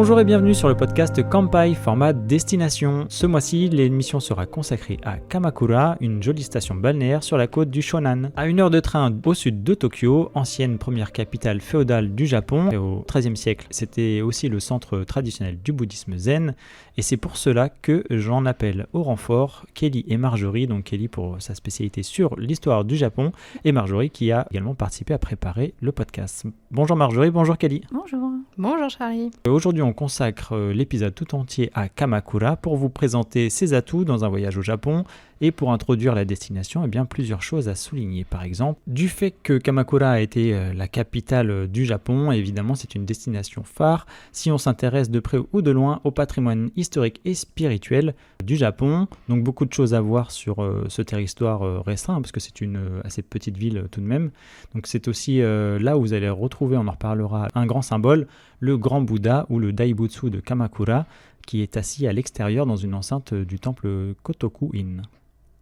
Bonjour et bienvenue sur le podcast Kanpai, format destination. Ce mois-ci, l'émission sera consacrée à Kamakura, une jolie station balnéaire sur la côte du Shonan. À 1 heure de train au sud de Tokyo, ancienne première capitale féodale du Japon. Et au XIIIe siècle, c'était aussi le centre traditionnel du bouddhisme zen. Et c'est pour cela que j'en appelle au renfort Kelly et Marjorie. Donc Kelly pour sa spécialité sur l'histoire du Japon et Marjorie qui a également participé à préparer le podcast. Bonjour Marjorie, bonjour Kelly. Bonjour. Bonjour Charlie. Aujourd'hui, on consacre l'épisode tout entier à Kamakura pour vous présenter ses atouts dans un voyage au Japon et pour introduire la destination, plusieurs choses à souligner. Par exemple, du fait que Kamakura a été la capitale du Japon, évidemment c'est une destination phare si on s'intéresse de près ou de loin au patrimoine historique et spirituel du Japon. Donc beaucoup de choses à voir sur ce territoire restreint, parce que c'est une assez petite ville tout de même. Donc c'est aussi là où vous allez retrouver, on en reparlera, un grand symbole, le grand Bouddha ou le Daibutsu de Kamakura, qui est assis à l'extérieur dans une enceinte du temple Kotoku-in.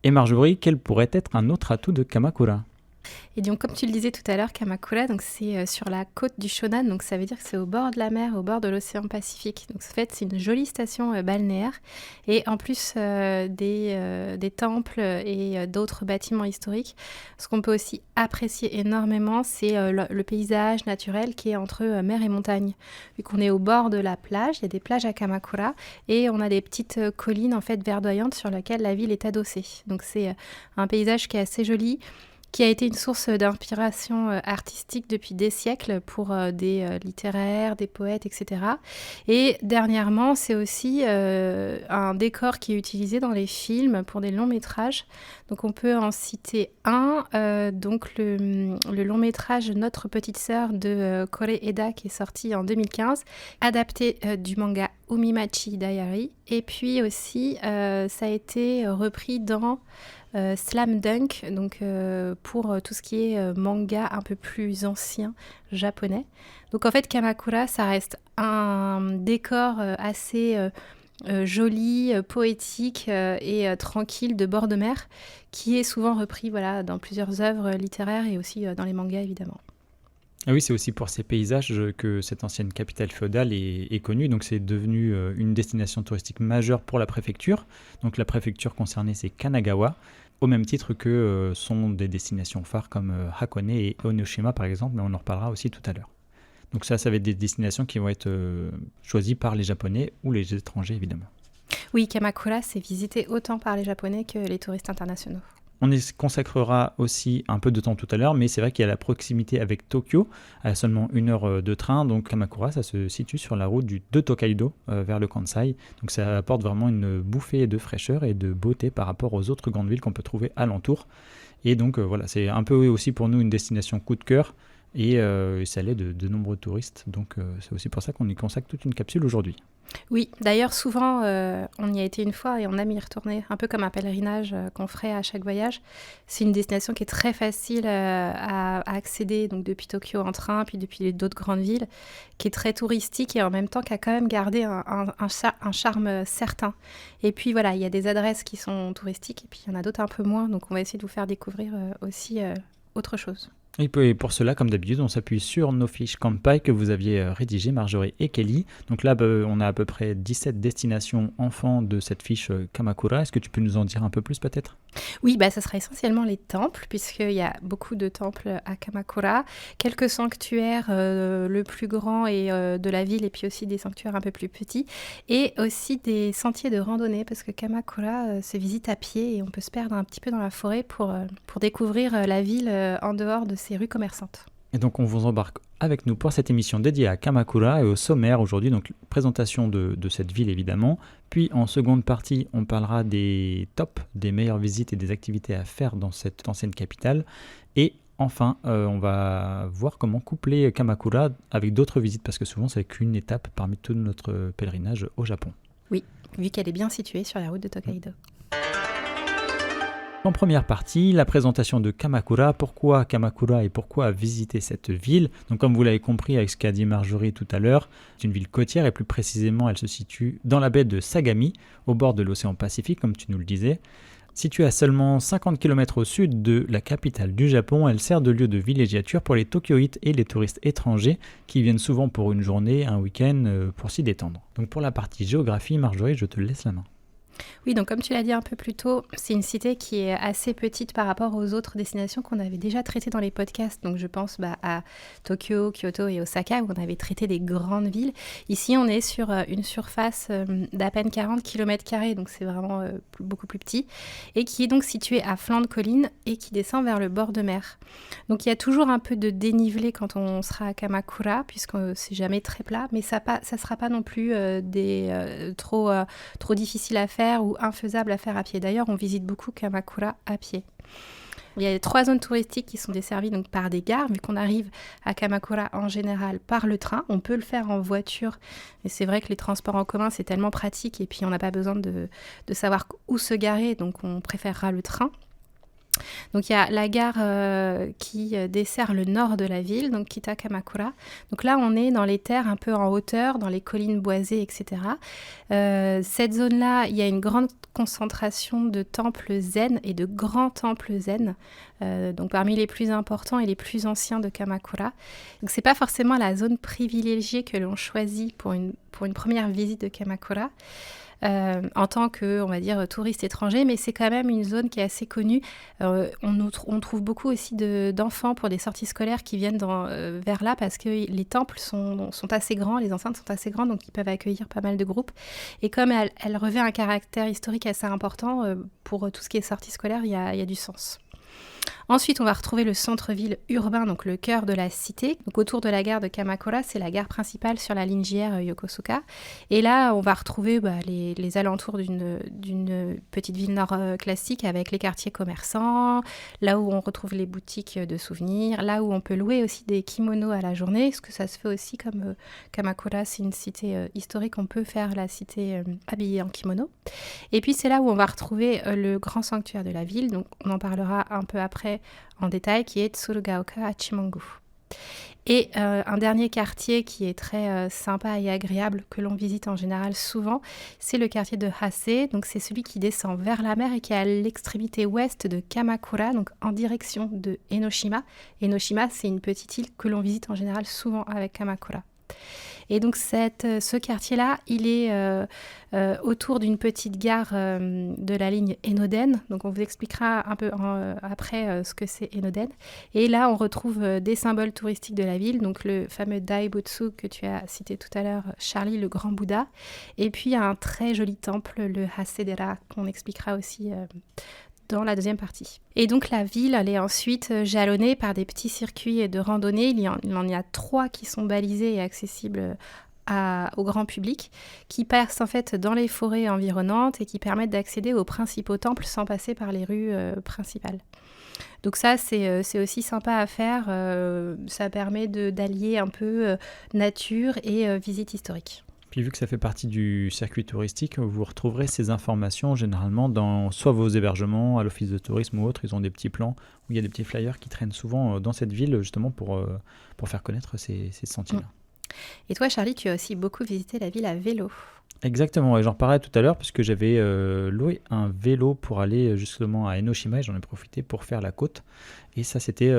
Et Marjorie, quel pourrait être un autre atout de Kamakura ? Et donc, comme tu le disais tout à l'heure, Kamakura, donc c'est sur la côte du Shonan, donc ça veut dire que c'est au bord de la mer, au bord de l'océan Pacifique. Donc, en fait, c'est une jolie station balnéaire. Et en plus des temples et d'autres bâtiments historiques, ce qu'on peut aussi apprécier énormément, c'est le paysage naturel qui est entre mer et montagne. Vu qu'on est au bord de la plage, il y a des plages à Kamakura et on a des petites collines en fait verdoyantes sur lesquelles la ville est adossée. Donc, c'est un paysage qui est assez joli, qui a été une source d'inspiration artistique depuis des siècles pour des littéraires, des poètes, etc. Et dernièrement, c'est aussi un décor qui est utilisé dans les films pour des longs métrages. Donc on peut en citer un, donc le long métrage Notre petite sœur de Kore Eda qui est sorti en 2015, adapté du manga Umimachi Diary. Et puis aussi, ça a été repris dans Slam Dunk, donc pour tout ce qui est manga un peu plus ancien japonais. Donc en fait Kamakura, ça reste un décor assez joli, poétique et tranquille de bord de mer, qui est souvent repris dans plusieurs œuvres littéraires et aussi dans les mangas évidemment. Ah oui, c'est aussi pour ces paysages que cette ancienne capitale féodale est connue. Donc c'est devenu une destination touristique majeure pour la préfecture. Donc la préfecture concernée, c'est Kanagawa, au même titre que sont des destinations phares comme Hakone et Enoshima par exemple, mais on en reparlera aussi tout à l'heure. Donc ça va être des destinations qui vont être choisies par les Japonais ou les étrangers évidemment. Oui, Kamakura, c'est visité autant par les Japonais que les touristes internationaux. On y consacrera aussi un peu de temps tout à l'heure, mais c'est vrai qu'il y a la proximité avec Tokyo, à seulement 1 heure de train. Donc Kamakura, ça se situe sur la route de Tokaido vers le Kansai. Donc ça apporte vraiment une bouffée de fraîcheur et de beauté par rapport aux autres grandes villes qu'on peut trouver alentour. Et donc voilà, c'est un peu aussi pour nous une destination coup de cœur et ça l'est de nombreux touristes. Donc c'est aussi pour ça qu'on y consacre toute une capsule aujourd'hui. Oui, d'ailleurs souvent on y a été une fois et on aime y retourner, un peu comme un pèlerinage qu'on ferait à chaque voyage. C'est une destination qui est très facile à accéder, donc depuis Tokyo en train, puis depuis d'autres grandes villes, qui est très touristique et en même temps qui a quand même gardé un charme certain. Et puis voilà, il y a des adresses qui sont touristiques et puis il y en a d'autres un peu moins, donc on va essayer de vous faire découvrir aussi autre chose. Et pour cela, comme d'habitude, on s'appuie sur nos fiches Kanpai que vous aviez rédigées, Marjorie et Kelly. Donc là, on a à peu près 17 destinations enfants de cette fiche Kamakura. Est-ce que tu peux nous en dire un peu plus peut-être ? Oui, ça sera essentiellement les temples, puisqu'il y a beaucoup de temples à Kamakura, quelques sanctuaires, le plus grand est de la ville, et puis aussi des sanctuaires un peu plus petits, et aussi des sentiers de randonnée, parce que Kamakura se visite à pied, et on peut se perdre un petit peu dans la forêt pour découvrir la ville en dehors de ses rues commerçantes. Et donc on vous embarque avec nous pour cette émission dédiée à Kamakura et au sommaire aujourd'hui, donc présentation de cette ville évidemment. Puis en seconde partie, on parlera des tops, des meilleures visites et des activités à faire dans cette ancienne capitale. Et enfin, on va voir comment coupler Kamakura avec d'autres visites, parce que souvent c'est qu'une étape parmi tout notre pèlerinage au Japon. Oui, vu qu'elle est bien située sur la route de Tokaido. En première partie, la présentation de Kamakura, pourquoi Kamakura et pourquoi visiter cette ville. Donc comme vous l'avez compris avec ce qu'a dit Marjorie tout à l'heure, c'est une ville côtière et plus précisément elle se situe dans la baie de Sagami, au bord de l'océan Pacifique comme tu nous le disais. Située à seulement 50 km au sud de la capitale du Japon, elle sert de lieu de villégiature pour les Tokyoïtes et les touristes étrangers qui viennent souvent pour une journée, un week-end, pour s'y détendre. Donc pour la partie géographie, Marjorie, je te laisse la main. Oui, donc comme tu l'as dit un peu plus tôt, c'est une cité qui est assez petite par rapport aux autres destinations qu'on avait déjà traitées dans les podcasts. Donc je pense à Tokyo, Kyoto et Osaka où on avait traité des grandes villes. Ici, on est sur une surface d'à peine 40 km², donc c'est vraiment beaucoup plus petit, et qui est donc située à flanc de colline et qui descend vers le bord de mer. Donc il y a toujours un peu de dénivelé quand on sera à Kamakura, puisque c'est jamais très plat, mais ça sera pas non plus trop difficile à faire ou infaisable à faire à pied. D'ailleurs, on visite beaucoup Kamakura à pied. Il y a 3 zones touristiques qui sont desservies donc par des gares. Vu qu'on arrive à Kamakura en général par le train, on peut le faire en voiture. Et c'est vrai que les transports en commun, c'est tellement pratique et puis on n'a pas besoin de savoir où se garer, donc on préférera le train. Donc il y a la gare qui dessert le nord de la ville, donc Kita-Kamakura. Donc là, on est dans les terres un peu en hauteur, dans les collines boisées, etc. Cette zone-là, il y a une grande concentration de temples zen et de grands temples zen, donc parmi les plus importants et les plus anciens de Kamakura. Donc c'est pas forcément la zone privilégiée que l'on choisit pour une première visite de Kamakura. En tant que, on va dire, touriste étranger, mais c'est quand même une zone qui est assez connue. On trouve beaucoup aussi d'enfants pour des sorties scolaires qui viennent vers là parce que les temples sont assez grands, les enceintes sont assez grandes, donc ils peuvent accueillir pas mal de groupes. Et comme elle revêt un caractère historique assez important, pour tout ce qui est sorties scolaires, il y a du sens. Ensuite, on va retrouver le centre-ville urbain, donc le cœur de la cité. Donc autour de la gare de Kamakura, c'est la gare principale sur la ligne JR Yokosuka. Et là, on va retrouver les alentours d'une petite ville nord classique avec les quartiers commerçants, là où on retrouve les boutiques de souvenirs, là où on peut louer aussi des kimonos à la journée, parce que ça se fait aussi comme Kamakura, c'est une cité historique, on peut faire la cité habillée en kimono. Et puis c'est là où on va retrouver le grand sanctuaire de la ville, donc on en parlera un peu après en détail, qui est Tsurugaoka Hachimangu. Et un dernier quartier qui est très sympa et agréable, que l'on visite en général souvent, c'est le quartier de Hase. Donc c'est celui qui descend vers la mer et qui est à l'extrémité ouest de Kamakura, donc en direction de Enoshima. Enoshima, c'est une petite île que l'on visite en général souvent avec Kamakura. Et donc ce quartier-là, il est autour d'une petite gare de la ligne Enoden. Donc on vous expliquera un peu après ce que c'est Enoden. Et là, on retrouve des symboles touristiques de la ville, donc le fameux Daibutsu que tu as cité tout à l'heure, Charlie, le grand Bouddha. Et puis un très joli temple, le Hasedera, qu'on expliquera aussi dans la deuxième partie. Et donc la ville, elle est ensuite jalonnée par des petits circuits de randonnée. Il en y a 3 qui sont balisés et accessibles au grand public, qui passent en fait dans les forêts environnantes et qui permettent d'accéder aux principaux temples sans passer par les rues principales. Donc ça, c'est aussi sympa à faire. Ça permet d'allier un peu nature et visite historique. Puis vu que ça fait partie du circuit touristique, vous retrouverez ces informations généralement dans soit vos hébergements, à l'office de tourisme ou autre. Ils ont des petits plans où il y a des petits flyers qui traînent souvent dans cette ville justement pour faire connaître ces sentiers-là. Et toi, Charlie, tu as aussi beaucoup visité la ville à vélo. Exactement, et j'en parlais tout à l'heure puisque j'avais loué un vélo pour aller justement à Enoshima et j'en ai profité pour faire la côte. Et ça, c'était,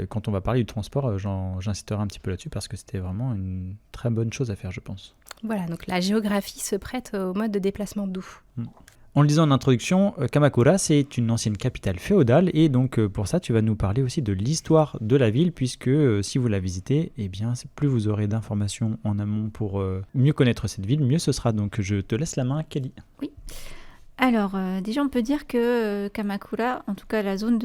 quand on va parler du transport, j'insisterai un petit peu là-dessus parce que c'était vraiment une très bonne chose à faire, je pense. Voilà, donc la géographie se prête au mode de déplacement doux. En le disant en introduction, Kamakura, c'est une ancienne capitale féodale et donc pour ça, tu vas nous parler aussi de l'histoire de la ville puisque si vous la visitez, eh bien, plus vous aurez d'informations en amont pour mieux connaître cette ville, mieux ce sera. Donc je te laisse la main, Kelly. Oui. Alors, déjà, on peut dire que Kamakura, en tout cas la zone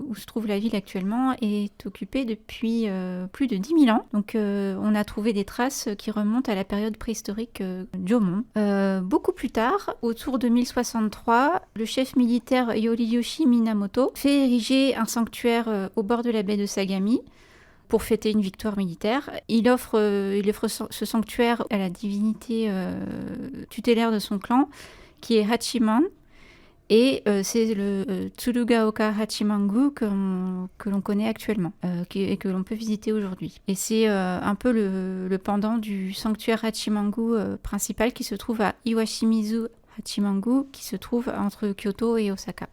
où se trouve la ville actuellement, est occupée depuis plus de 10 000 ans. Donc, on a trouvé des traces qui remontent à la période préhistorique Jomon. Beaucoup plus tard, autour de 1063, le chef militaire Yoriyoshi Minamoto fait ériger un sanctuaire au bord de la baie de Sagami pour fêter une victoire militaire. Il offre ce sanctuaire à la divinité tutélaire de son clan, qui est Hachiman, et c'est le Tsurugaoka Hachimangu que l'on connaît actuellement et que l'on peut visiter aujourd'hui. Et c'est un peu le pendant du sanctuaire Hachimangu principal qui se trouve à Iwashimizu Hachimangu, qui se trouve entre Kyoto et Osaka.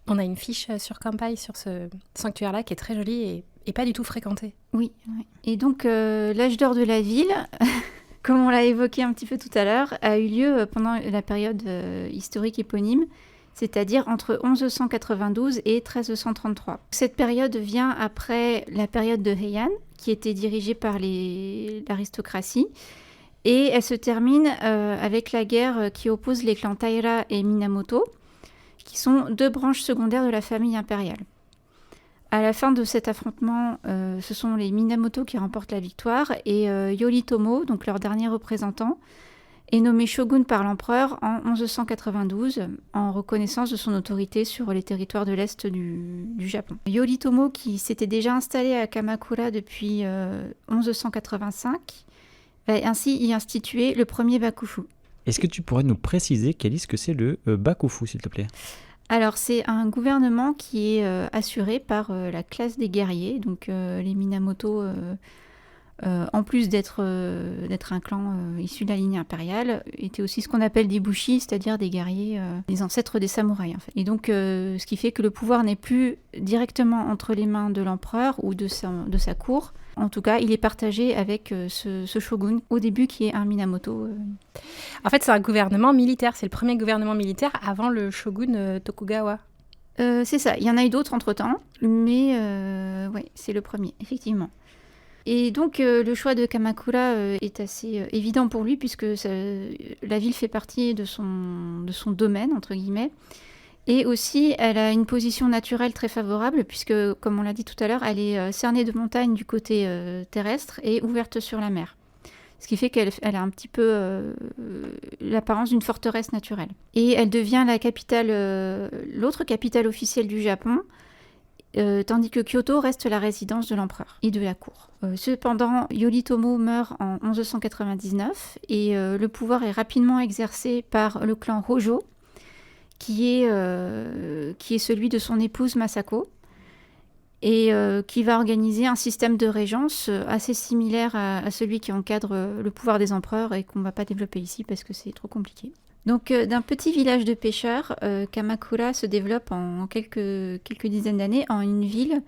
On a une fiche sur Kanpai sur ce sanctuaire-là qui est très jolie et pas du tout fréquentée. Oui. Et donc, l'âge d'or de la ville, comme on l'a évoqué un petit peu tout à l'heure, a eu lieu pendant la période historique éponyme, c'est-à-dire entre 1192 et 1333. Cette période vient après la période de Heian, qui était dirigée par l'aristocratie, et elle se termine avec la guerre qui oppose les clans Taira et Minamoto, qui sont 2 branches secondaires de la famille impériale. À la fin de cet affrontement, ce sont les Minamoto qui remportent la victoire, et Yoritomo, donc leur dernier représentant, est nommé shogun par l'empereur en 1192, en reconnaissance de son autorité sur les territoires de l'Est du Japon. Yoritomo, qui s'était déjà installé à Kamakura depuis 1185, va ainsi y instituer le premier bakufu. Est-ce que tu pourrais nous préciser, Kelly, ce que c'est le bakufu, s'il te plaît ? Alors, c'est un gouvernement qui est assuré par la classe des guerriers, donc les Minamoto, en plus d'être un clan issu de la lignée impériale, étaient aussi ce qu'on appelle des bushi, c'est-à-dire des guerriers, des ancêtres des samouraïs en fait. Et donc, ce qui fait que le pouvoir n'est plus directement entre les mains de l'empereur ou de sa cour. En tout cas, il est partagé avec ce shogun, au début qui est un Minamoto. En fait, c'est un gouvernement militaire, c'est le premier gouvernement militaire avant le shogun Tokugawa. C'est ça, il y en a eu d'autres entre-temps, mais ouais, c'est le premier, effectivement. Et donc, le choix de Kamakura est assez évident pour lui, puisque la ville fait partie de son domaine, entre guillemets. Et aussi, elle a une position naturelle très favorable, puisque, comme on l'a dit tout à l'heure, elle est cernée de montagnes du côté terrestre et ouverte sur la mer. Ce qui fait qu'elle a un petit peu l'apparence d'une forteresse naturelle. Et elle devient l'autre capitale officielle du Japon, tandis que Kyoto reste la résidence de l'empereur et de la cour. Cependant, Yoritomo meurt en 1199 et le pouvoir est rapidement exercé par le clan Hojo, qui est celui de son épouse Masako, et qui va organiser un système de régence assez similaire à celui qui encadre le pouvoir des empereurs et qu'on ne va pas développer ici parce que c'est trop compliqué. Donc, d'un petit village de pêcheurs, Kamakura se développe en quelques dizaines d'années en une ville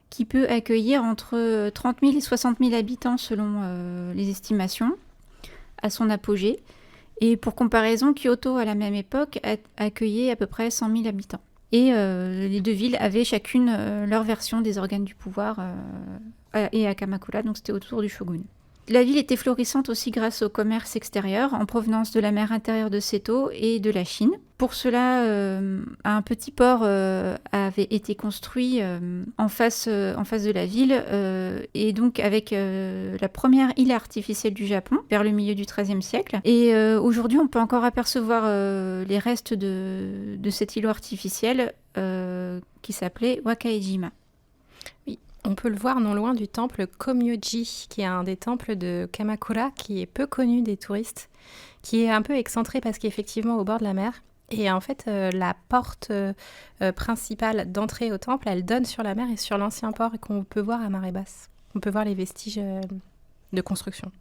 qui peut accueillir entre 30 000 et 60 000 habitants selon les estimations, à son apogée. Et pour comparaison, Kyoto, à la même époque, accueillait à peu près 100 000 habitants. Et les 2 villes avaient chacune leur version des organes du pouvoir et à Kamakura, donc c'était autour du shogun. La ville était florissante aussi grâce au commerce extérieur en provenance de la mer intérieure de Seto et de la Chine. Pour cela, un petit port avait été construit en face de la ville et donc avec la première île artificielle du Japon vers le milieu du XIIIe siècle. Et aujourd'hui, on peut encore apercevoir les restes de cet îlot artificiel qui s'appelait Wakaejima. Oui. On peut le voir non loin du temple Komyoji, qui est un des temples de Kamakura, qui est peu connu des touristes, qui est un peu excentré parce qu'il est effectivement au bord de la mer. Et en fait, la porte principale d'entrée au temple, elle donne sur la mer et sur l'ancien port qu'on peut voir à marée basse. On peut voir les vestiges de construction.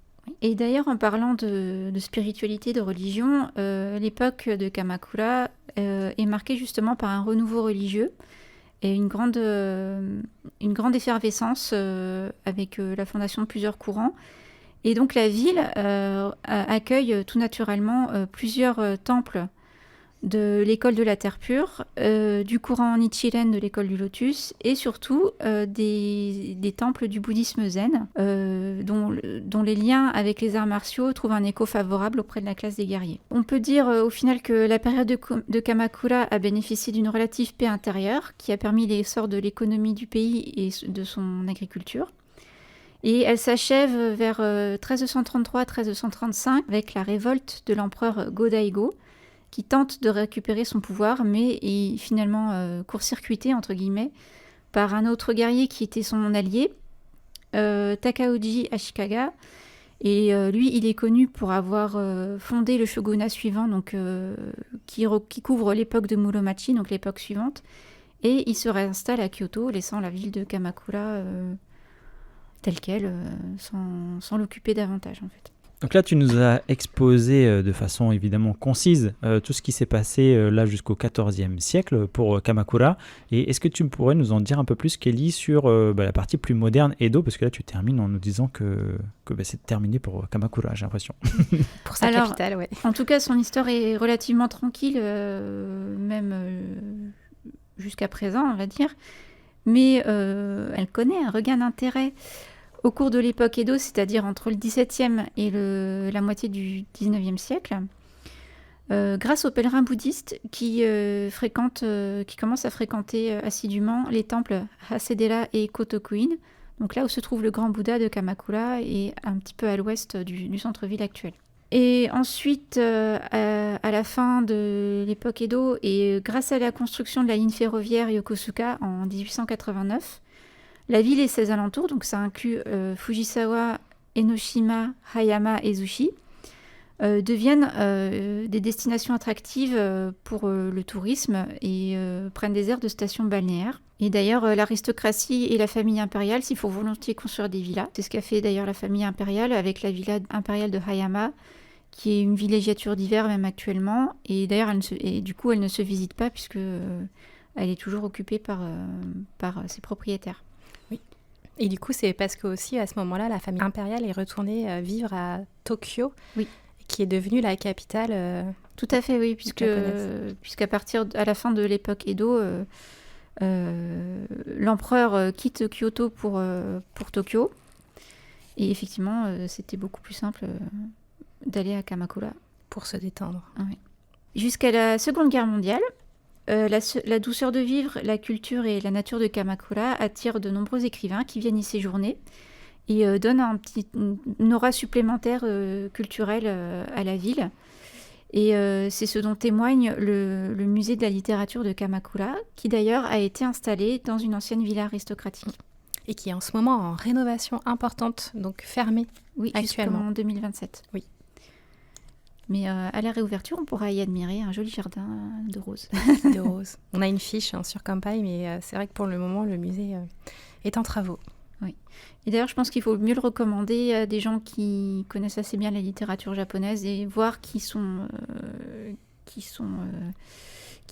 Et d'ailleurs, en parlant de spiritualité, de religion, l'époque de Kamakura est marquée justement par un renouveau religieux et une grande effervescence avec la fondation de plusieurs courants. Et donc la ville accueille tout naturellement plusieurs temples de l'école de la Terre pure, du courant Nichiren de l'école du Lotus, et surtout des temples du bouddhisme zen, dont les liens avec les arts martiaux trouvent un écho favorable auprès de la classe des guerriers. On peut dire au final que la période de Kamakura a bénéficié d'une relative paix intérieure, qui a permis l'essor de l'économie du pays et de son agriculture. Et elle s'achève vers 1333-1335 avec la révolte de l'empereur Go-Daigo, qui tente de récupérer son pouvoir, mais est finalement court-circuité, entre guillemets, par un autre guerrier qui était son allié, Takaoji Ashikaga. Et lui, il est connu pour avoir fondé le shogunat suivant, donc, qui couvre l'époque de Muromachi, donc l'époque suivante. Et il se réinstalle à Kyoto, laissant la ville de Kamakura telle qu'elle, sans l'occuper davantage, en fait. Donc là, tu nous as exposé de façon évidemment concise tout ce qui s'est passé là jusqu'au XIVe siècle pour Kamakura. Et est-ce que tu pourrais nous en dire un peu plus, Kelly, sur la partie plus moderne Edo? Parce que là, tu termines en nous disant que c'est terminé pour Kamakura, j'ai l'impression. Pour sa capitale, ouais. En tout cas, son histoire est relativement tranquille, même jusqu'à présent, on va dire. Mais elle connaît un regain d'intérêt au cours de l'époque Edo, c'est-à-dire entre le XVIIe et la moitié du XIXe siècle, grâce aux pèlerins bouddhistes qui commencent à fréquenter assidûment les temples Hasedera et Kotokuin, donc là où se trouve le grand Bouddha de Kamakura et un petit peu à l'ouest du centre-ville actuel. Et ensuite, à la fin de l'époque Edo, et grâce à la construction de la ligne ferroviaire Yokosuka en 1889, la ville et ses alentours, donc ça inclut Fujisawa, Enoshima, Hayama et Zushi, deviennent des destinations attractives pour le tourisme et prennent des airs de stations balnéaires. Et d'ailleurs, l'aristocratie et la famille impériale s'y font volontiers construire des villas. C'est ce qu'a fait d'ailleurs la famille impériale avec la villa impériale de Hayama, qui est une villégiature d'hiver même actuellement. Et d'ailleurs, du coup, elle ne se visite pas puisque elle est toujours occupée par ses propriétaires. Et du coup, c'est parce que aussi à ce moment-là, la famille impériale est retournée vivre à Tokyo, qui est devenue la capitale. Tout à fait, oui, puisqu'à partir à la fin de l'époque Edo, l'empereur quitte Kyoto pour Tokyo, et effectivement, c'était beaucoup plus simple d'aller à Kamakura pour se détendre. Ah, oui. Jusqu'à la Seconde Guerre mondiale. La douceur de vivre, la culture et la nature de Kamakura attirent de nombreux écrivains qui viennent y séjourner et donnent une aura supplémentaire culturelle à la ville. Et c'est ce dont témoigne le musée de la littérature de Kamakura, qui d'ailleurs a été installé dans une ancienne villa aristocratique. Et qui est en ce moment en rénovation importante, donc fermée actuellement. Jusqu'en 2027. Oui. Mais à la réouverture, on pourra y admirer un joli jardin de roses. De roses. On a une fiche sur Kampai, mais c'est vrai que pour le moment, le musée est en travaux. Oui. Et d'ailleurs, je pense qu'il faut mieux le recommander à des gens qui connaissent assez bien la littérature japonaise et voir qui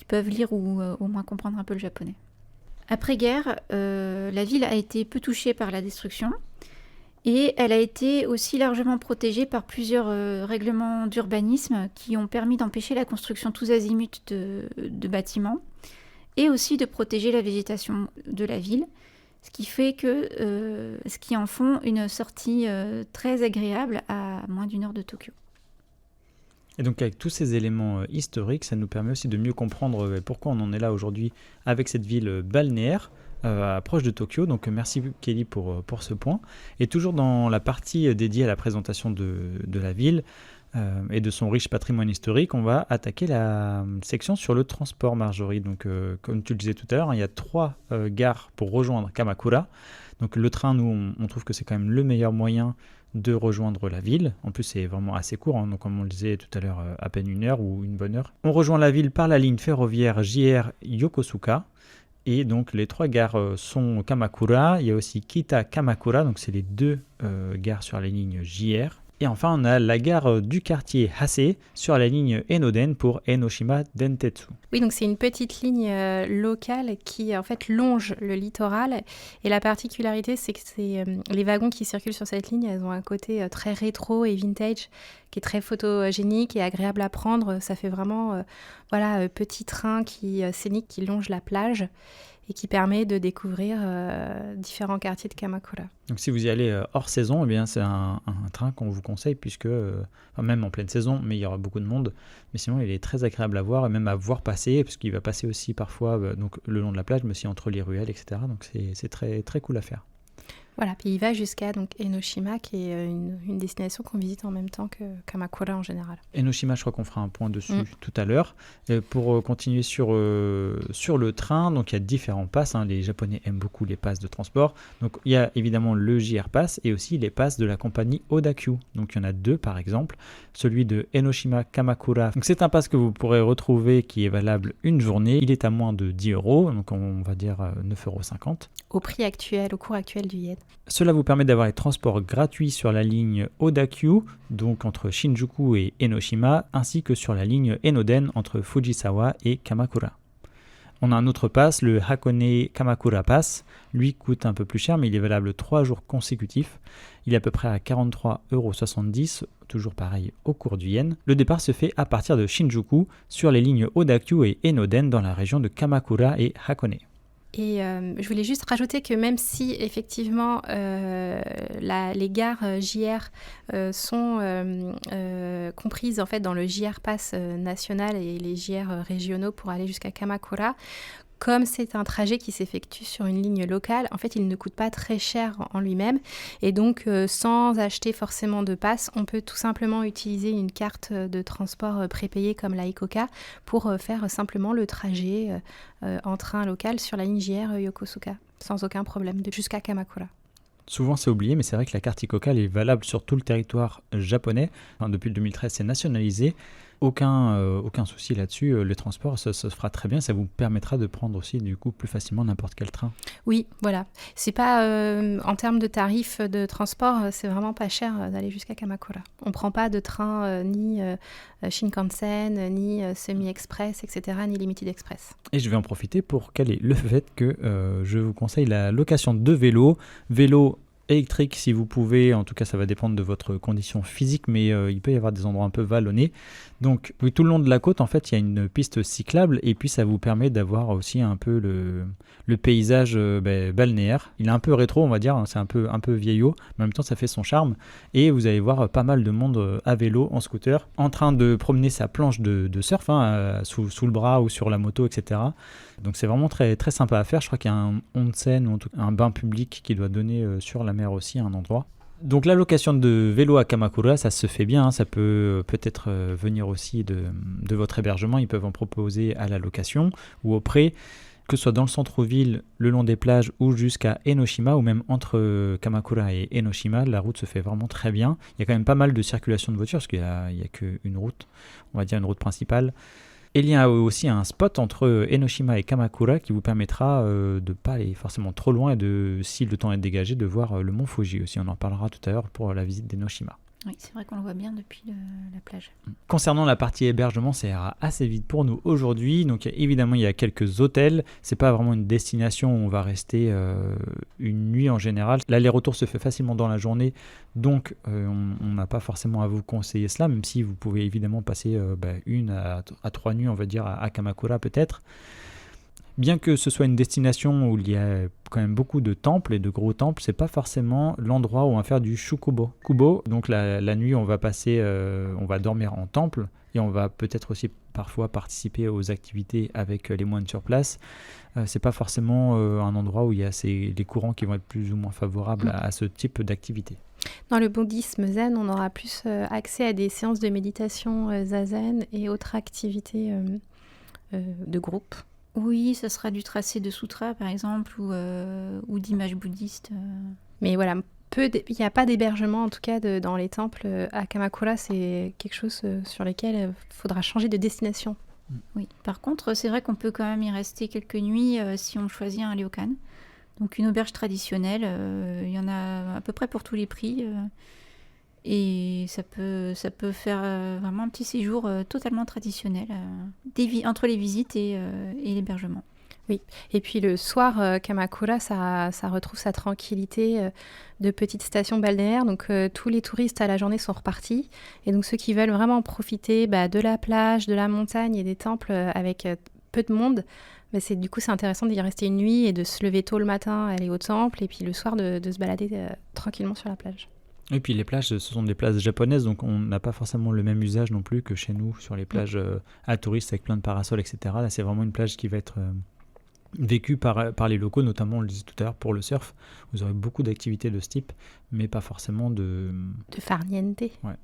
peuvent lire ou au moins comprendre un peu le japonais. Après-guerre, la ville a été peu touchée par la destruction. Et elle a été aussi largement protégée par plusieurs règlements d'urbanisme qui ont permis d'empêcher la construction tous azimuts de bâtiments et aussi de protéger la végétation de la ville, ce qui en font une sortie très agréable à moins d'une heure de Tokyo. Et donc avec tous ces éléments historiques, ça nous permet aussi de mieux comprendre pourquoi on en est là aujourd'hui avec cette ville balnéaire, proche de Tokyo. Donc merci Kelly pour ce point. Et toujours dans la partie dédiée à la présentation de la ville et de son riche patrimoine historique, on va attaquer la section sur le transport, Marjorie. Donc comme tu le disais tout à l'heure, il y a 3 gares pour rejoindre Kamakura. Donc le train, nous, on trouve que c'est quand même le meilleur moyen de rejoindre la ville. En plus, c'est vraiment assez court, donc comme on le disait tout à l'heure, à peine 1 heure ou une bonne heure. On rejoint la ville par la ligne ferroviaire JR Yokosuka. Et donc les 3 gares sont Kamakura, il y a aussi Kita-Kamakura, donc c'est les 2 gares sur la ligne JR. Et enfin on a la gare du quartier Hase sur la ligne Enoden pour Enoshima Dentetsu. Oui, donc c'est une petite ligne locale qui en fait longe le littoral. Et la particularité, c'est que les wagons qui circulent sur cette ligne, elles ont un côté très rétro et vintage qui est très photogénique et agréable à prendre. Ça fait vraiment petit train scénique qui longe la plage et qui permet de découvrir différents quartiers de Kamakura. Donc si vous y allez hors saison, eh bien c'est un train qu'on vous conseille puisque, même en pleine saison, mais il y aura beaucoup de monde, mais sinon il est très agréable à voir et même à voir passer, parce qu'il va passer aussi parfois donc, le long de la plage, mais aussi entre les ruelles, etc. Donc c'est très, très cool à faire. Voilà, puis il va jusqu'à Enoshima, qui est une destination qu'on visite en même temps que Kamakura en général. Enoshima, je crois qu'on fera un point dessus tout à l'heure. Pour continuer sur le train, donc il y a différents passes. Les Japonais aiment beaucoup les passes de transport. Donc il y a évidemment le JR Pass et aussi les passes de la compagnie Odakyu. Donc il y en a 2 par exemple. Celui de Enoshima Kamakura. Donc c'est un pass que vous pourrez retrouver qui est valable une journée. Il est à moins de 10 €, donc on va dire 9,50 €. Au cours actuel du yen. Cela vous permet d'avoir les transports gratuits sur la ligne Odakyu, donc entre Shinjuku et Enoshima, ainsi que sur la ligne Enoden entre Fujisawa et Kamakura. On a un autre pass, le Hakone Kamakura Pass. Lui coûte un peu plus cher, mais il est valable 3 jours consécutifs. Il est à peu près à 43,70 €, toujours pareil au cours du yen. Le départ se fait à partir de Shinjuku sur les lignes Odakyu et Enoden dans la région de Kamakura et Hakone. Et je voulais juste rajouter que même si effectivement les gares JR sont comprises en fait dans le JR Pass national et les JR régionaux pour aller jusqu'à Kamakura, comme c'est un trajet qui s'effectue sur une ligne locale, en fait, il ne coûte pas très cher en lui-même. Et donc, sans acheter forcément de passe, on peut tout simplement utiliser une carte de transport prépayée comme la Ikoka pour faire simplement le trajet en train local sur la ligne JR Yokosuka, sans aucun problème, jusqu'à Kamakura. Souvent c'est oublié, mais c'est vrai que la carte Ikoka elle est valable sur tout le territoire japonais. Enfin, depuis le 2013, c'est nationalisé. Aucun souci là-dessus. Le transport, ça se fera très bien. Ça vous permettra de prendre aussi du coup plus facilement n'importe quel train. Oui, voilà. C'est pas en termes de tarifs de transport, c'est vraiment pas cher d'aller jusqu'à Kamakura. On prend pas de train ni Shinkansen, ni semi-express, etc., ni limited express. Et je vais en profiter pour caler le fait que je vous conseille la location de vélo électrique si vous pouvez, en tout cas ça va dépendre de votre condition physique, mais il peut y avoir des endroits un peu vallonnés. Donc oui, tout le long de la côte en fait il y a une piste cyclable et puis ça vous permet d'avoir aussi un peu le paysage balnéaire. Il est un peu rétro on va dire, hein, c'est un peu vieillot, mais en même temps ça fait son charme et vous allez voir pas mal de monde à vélo, en scooter, en train de promener sa planche de surf sous le bras ou sur la moto, etc. Donc c'est vraiment très, très sympa à faire. Je crois qu'il y a un onsen ou en tout cas un bain public qui doit donner sur la mer aussi à un endroit. Donc la location de vélo à Kamakura, ça se fait bien, hein. Ça peut-être venir aussi de votre hébergement. Ils peuvent en proposer à la location ou au prêt, que ce soit dans le centre-ville, le long des plages ou jusqu'à Enoshima ou même entre Kamakura et Enoshima. La route se fait vraiment très bien. Il y a quand même pas mal de circulation de voitures parce qu'il n'y a qu'une route, on va dire une route principale. Et il y a aussi un spot entre Enoshima et Kamakura qui vous permettra de ne pas aller forcément trop loin et si le temps est dégagé, de voir le mont Fuji aussi. On en parlera tout à l'heure pour la visite d'Enoshima. Oui, c'est vrai qu'on le voit bien depuis la plage. Concernant la partie hébergement, ça ira assez vite pour nous aujourd'hui. Donc évidemment, il y a quelques hôtels. C'est pas vraiment une destination où on va rester une nuit en général. L'aller-retour se fait facilement dans la journée, donc on n'a pas forcément à vous conseiller cela, même si vous pouvez évidemment passer 1 à 3 nuits, on va dire, à Kamakura peut-être. Bien que ce soit une destination où il y a quand même beaucoup de temples et de gros temples, c'est pas forcément l'endroit où on va faire du shukubo. Kubo, donc la nuit on va dormir en temple et on va peut-être aussi parfois participer aux activités avec les moines sur place. C'est pas forcément un endroit où il y a les courants qui vont être plus ou moins favorables à ce type d'activité. Dans le bouddhisme zen, on aura plus accès à des séances de méditation zazen et autres activités de groupe. Oui, ça sera du tracé de sutras, par exemple, ou d'images bouddhistes. Mais voilà, il n'y a pas d'hébergement, en tout cas, dans les temples. À Kamakura, c'est quelque chose sur lequel il faudra changer de destination. Oui, par contre, c'est vrai qu'on peut quand même y rester quelques nuits si on choisit un ryokan. Donc une auberge traditionnelle, il y en a à peu près pour tous les prix. Et ça peut faire vraiment un petit séjour totalement traditionnel entre les visites et l'hébergement. Oui, et puis le soir, Kamakura, ça retrouve sa tranquillité de petite station balnéaire. Donc tous les touristes à la journée sont repartis. Et donc ceux qui veulent vraiment profiter de la plage, de la montagne et des temples avec peu de monde, c'est intéressant d'y rester une nuit et de se lever tôt le matin, aller au temple, et puis le soir de se balader tranquillement sur la plage. Et puis les plages, ce sont des plages japonaises, donc on n'a pas forcément le même usage non plus que chez nous sur les plages à touristes avec plein de parasols, etc. Là, c'est vraiment une plage qui va être vécue par les locaux, notamment, on le disait tout à l'heure, pour le surf. Vous aurez beaucoup d'activités de ce type, mais pas forcément de farniente. Ouais.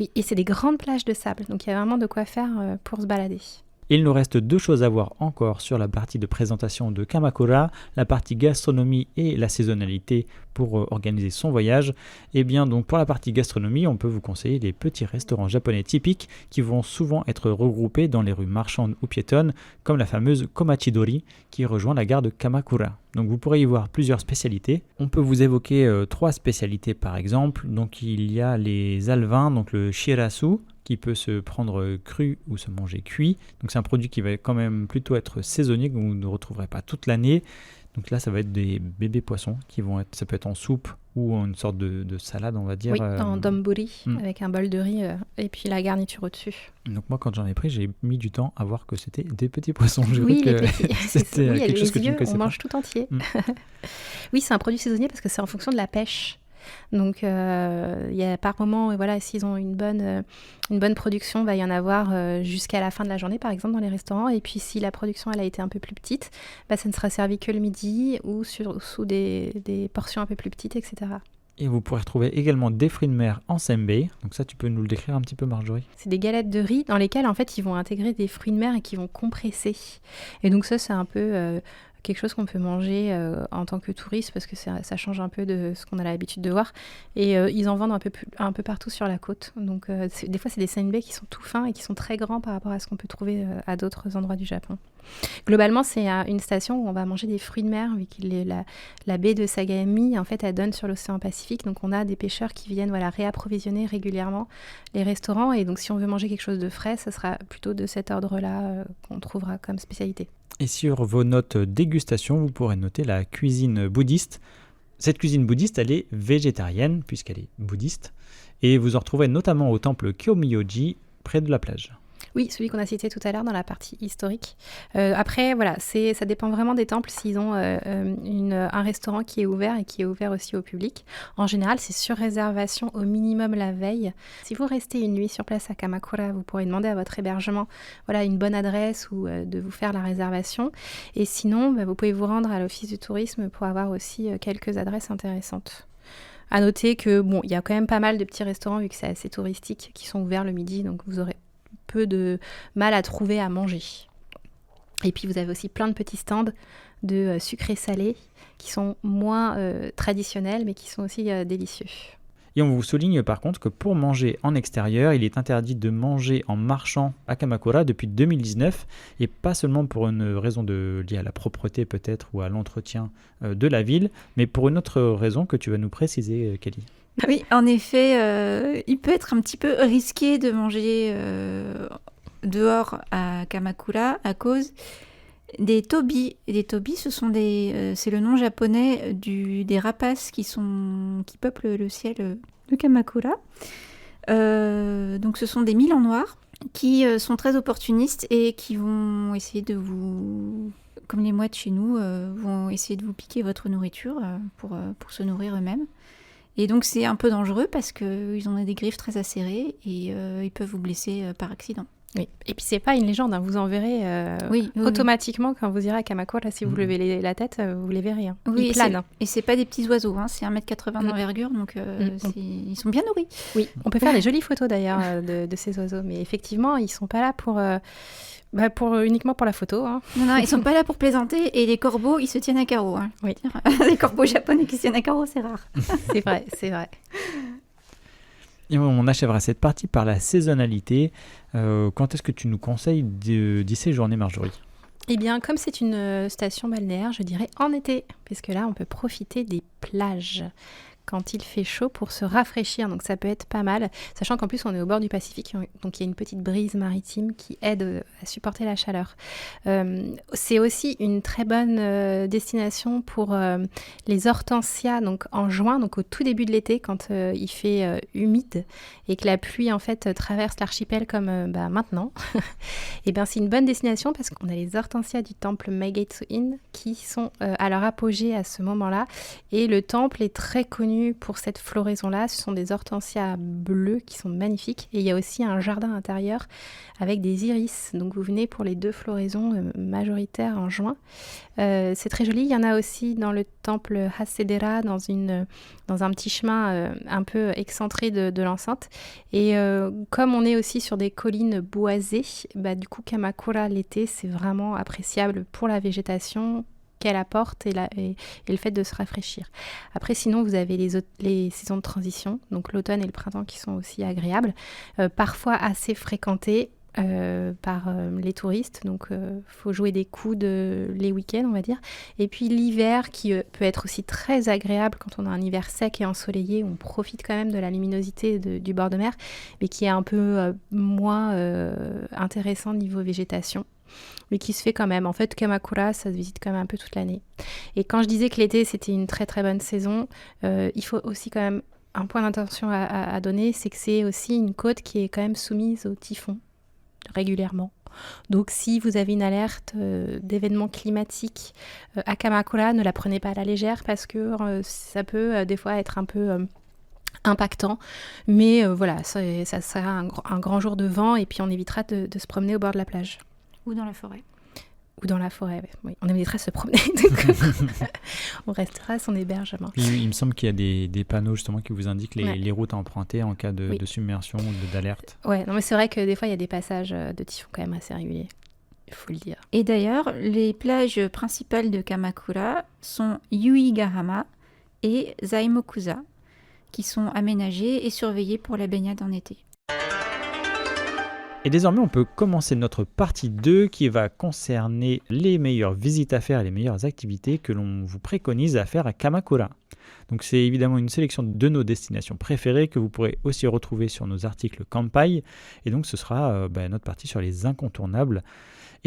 Oui, et c'est des grandes plages de sable, donc il y a vraiment de quoi faire pour se balader. Et il nous reste 2 choses à voir encore sur la partie de présentation de Kamakura, la partie gastronomie et la saisonnalité pour organiser son voyage. Et bien donc pour la partie gastronomie, on peut vous conseiller les petits restaurants japonais typiques qui vont souvent être regroupés dans les rues marchandes ou piétonnes, comme la fameuse Komachidori qui rejoint la gare de Kamakura. Donc vous pourrez y voir plusieurs spécialités. On peut vous évoquer 3 spécialités par exemple. Donc il y a les alevins, donc le shirasu, qui peut se prendre cru ou se manger cuit. Donc c'est un produit qui va quand même plutôt être saisonnier, que vous ne retrouverez pas toute l'année. Donc là, ça va être des bébés poissons qui vont être, ça peut être en soupe ou en une sorte de salade, on va dire. Oui, en donburi, avec un bol de riz et puis la garniture au-dessus. Donc moi, quand j'en ai pris, j'ai mis du temps à voir que c'était des petits poissons. Oui, les petits. C'était oui, quelque chose que les tu ne yeux, connaissais on pas. mange tout entier. Oui, c'est un produit saisonnier parce que c'est en fonction de la pêche. Donc, il y a par moment, voilà, s'ils ont une bonne production, il va y en avoir jusqu'à la fin de la journée, par exemple, dans les restaurants. Et puis, si la production elle a été un peu plus petite, ça ne sera servi que le midi ou sous des portions un peu plus petites, etc. Et vous pourrez retrouver également des fruits de mer en senbei. Donc ça, tu peux nous le décrire un petit peu, Marjorie? C'est des galettes de riz dans lesquelles, en fait, ils vont intégrer des fruits de mer et qui vont compresser. Et donc ça, c'est un peu quelque chose qu'on peut manger en tant que touriste parce que ça change un peu de ce qu'on a l'habitude de voir. Et ils en vendent un peu partout sur la côte. Donc des fois, c'est des senbei qui sont tout fins et qui sont très grands par rapport à ce qu'on peut trouver à d'autres endroits du Japon. Globalement, c'est une station où on va manger des fruits de mer, vu que la baie de Sagami, en fait, elle donne sur l'océan Pacifique. Donc, on a des pêcheurs qui viennent réapprovisionner régulièrement les restaurants. Et donc, si on veut manger quelque chose de frais, ça sera plutôt de cet ordre-là qu'on trouvera comme spécialité. Et sur vos notes dégustation, vous pourrez noter la cuisine bouddhiste. Cette cuisine bouddhiste, elle est végétarienne, puisqu'elle est bouddhiste. Et vous en retrouverez notamment au temple Kyomiyoji, près de la plage. Oui, celui qu'on a cité tout à l'heure dans la partie historique. Après, voilà, ça dépend vraiment des temples s'ils ont un restaurant qui est ouvert et qui est ouvert aussi au public. En général, c'est sur réservation au minimum la veille. Si vous restez une nuit sur place à Kamakura, vous pourrez demander à votre hébergement une bonne adresse ou de vous faire la réservation. Et sinon, vous pouvez vous rendre à l'office du tourisme pour avoir aussi quelques adresses intéressantes. À noter que il y a quand même pas mal de petits restaurants, vu que c'est assez touristique, qui sont ouverts le midi, donc vous aurez peu de mal à trouver à manger. Et puis vous avez aussi plein de petits stands de sucrés salés qui sont moins traditionnels mais qui sont aussi délicieux. Et on vous souligne par contre que pour manger en extérieur, il est interdit de manger en marchant à Kamakura depuis 2019 et pas seulement pour une raison liée à la propreté peut-être ou à l'entretien de la ville, mais pour une autre raison que tu vas nous préciser, Kelly. Oui, en effet, il peut être un petit peu risqué de manger dehors à Kamakura à cause des tobi. Les tobi, c'est le nom japonais des rapaces qui peuplent le ciel de Kamakura. Donc ce sont des milans noirs qui sont très opportunistes et qui vont essayer de vous, comme les mouettes chez nous, vont essayer de vous piquer votre nourriture pour se nourrir eux-mêmes. Et donc c'est un peu dangereux parce qu'ils ont des griffes très acérées et ils peuvent vous blesser par accident. Oui. Et puis c'est pas une légende, vous en verrez automatiquement quand vous irez à Kamakura. Si vous levez la tête, vous les verrez. Oui, ils planent. Et c'est pas des petits oiseaux, c'est 1m80 d'envergure, donc ils sont bien nourris. Oui, on peut faire des jolies photos d'ailleurs de ces oiseaux, mais effectivement ils sont pas là uniquement pour la photo. Non, ils sont pas là pour plaisanter, et les corbeaux, ils se tiennent à carreau. Oui. Les corbeaux japonais qui se tiennent à carreau, c'est rare. C'est vrai. Et on achèvera cette partie par la saisonnalité. Quand est-ce que tu nous conseilles d'y séjourner, Marjorie ? Eh bien, comme c'est une station balnéaire, je dirais en été, puisque là, on peut profiter des plages quand il fait chaud pour se rafraîchir, donc ça peut être pas mal, sachant qu'en plus on est au bord du Pacifique, donc il y a une petite brise maritime qui aide à supporter la chaleur. C'est aussi une très bonne destination pour les hortensias, donc en juin, donc au tout début de l'été, quand il fait humide et que la pluie en fait traverse l'archipel comme maintenant. Et bien c'est une bonne destination parce qu'on a les hortensias du temple Meigetsu-in qui sont à leur apogée à ce moment-là, et le temple est très connu connu pour cette floraison-là. Ce sont des hortensias bleues qui sont magnifiques. Et il y a aussi un jardin intérieur avec des iris. Donc vous venez pour les 2 floraisons majoritaires en juin. C'est très joli. Il y en a aussi dans le temple Hasedera, dans un petit chemin un peu excentré de l'enceinte. Et comme on est aussi sur des collines boisées, du coup Kamakura l'été, c'est vraiment appréciable pour la végétation qu'elle apporte et le fait de se rafraîchir. Après, sinon, vous avez les saisons de transition, donc l'automne et le printemps qui sont aussi agréables, parfois assez fréquentés par les touristes, donc faut jouer des coups les week-ends, on va dire. Et puis l'hiver qui peut être aussi très agréable quand on a un hiver sec et ensoleillé, on profite quand même de la luminosité du bord de mer, mais qui est un peu moins intéressant niveau végétation, mais qui se fait quand même. En fait, Kamakura, ça se visite quand même un peu toute l'année. Et quand je disais que l'été, c'était une très très bonne saison, il faut aussi quand même un point d'attention à donner, c'est que c'est aussi une côte qui est quand même soumise au typhon régulièrement. Donc si vous avez une alerte d'événements climatiques à Kamakura, ne la prenez pas à la légère parce que ça peut des fois être un peu impactant, mais voilà, ça sera un grand jour de vent et puis on évitera de se promener au bord de la plage. Ou dans la forêt. Ou dans la forêt, oui. On évitera de se promener, donc on restera à son hébergement. Il me semble qu'il y a des panneaux justement qui vous indiquent les routes à emprunter en cas de submersion ou d'alerte. Ouais, non mais c'est vrai que des fois il y a des passages de typhon quand même assez réguliers, il faut le dire. Et d'ailleurs, les plages principales de Kamakura sont Yuigahama et Zaimokuza, qui sont aménagées et surveillées pour la baignade en été. Et désormais, on peut commencer notre partie 2 qui va concerner les meilleures visites à faire et les meilleures activités que l'on vous préconise à faire à Kamakura. Donc c'est évidemment une sélection de nos destinations préférées que vous pourrez aussi retrouver sur nos articles Kampai. Et donc ce sera notre partie sur les incontournables.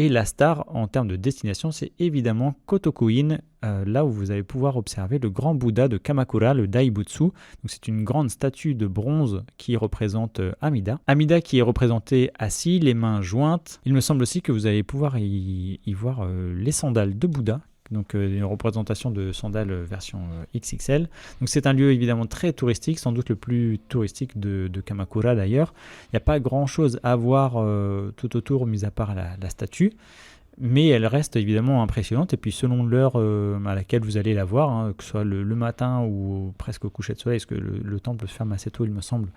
Et la star en termes de destination, c'est évidemment Kotokuin, là où vous allez pouvoir observer le grand Bouddha de Kamakura, le Daibutsu. Donc c'est une grande statue de bronze qui représente Amida. Amida qui est représenté assis, les mains jointes. Il me semble aussi que vous allez pouvoir y voir les sandales de Bouddha. Donc une représentation de sandales version XXL. Donc c'est un lieu évidemment très touristique, sans doute le plus touristique de Kamakura d'ailleurs. Il n'y a pas grand chose à voir tout autour, mis à part la statue. Mais elle reste évidemment impressionnante, et puis selon l'heure à laquelle vous allez la voir, que ce soit le matin ou presque au coucher de soleil, parce que le temple se ferme assez tôt il me semble,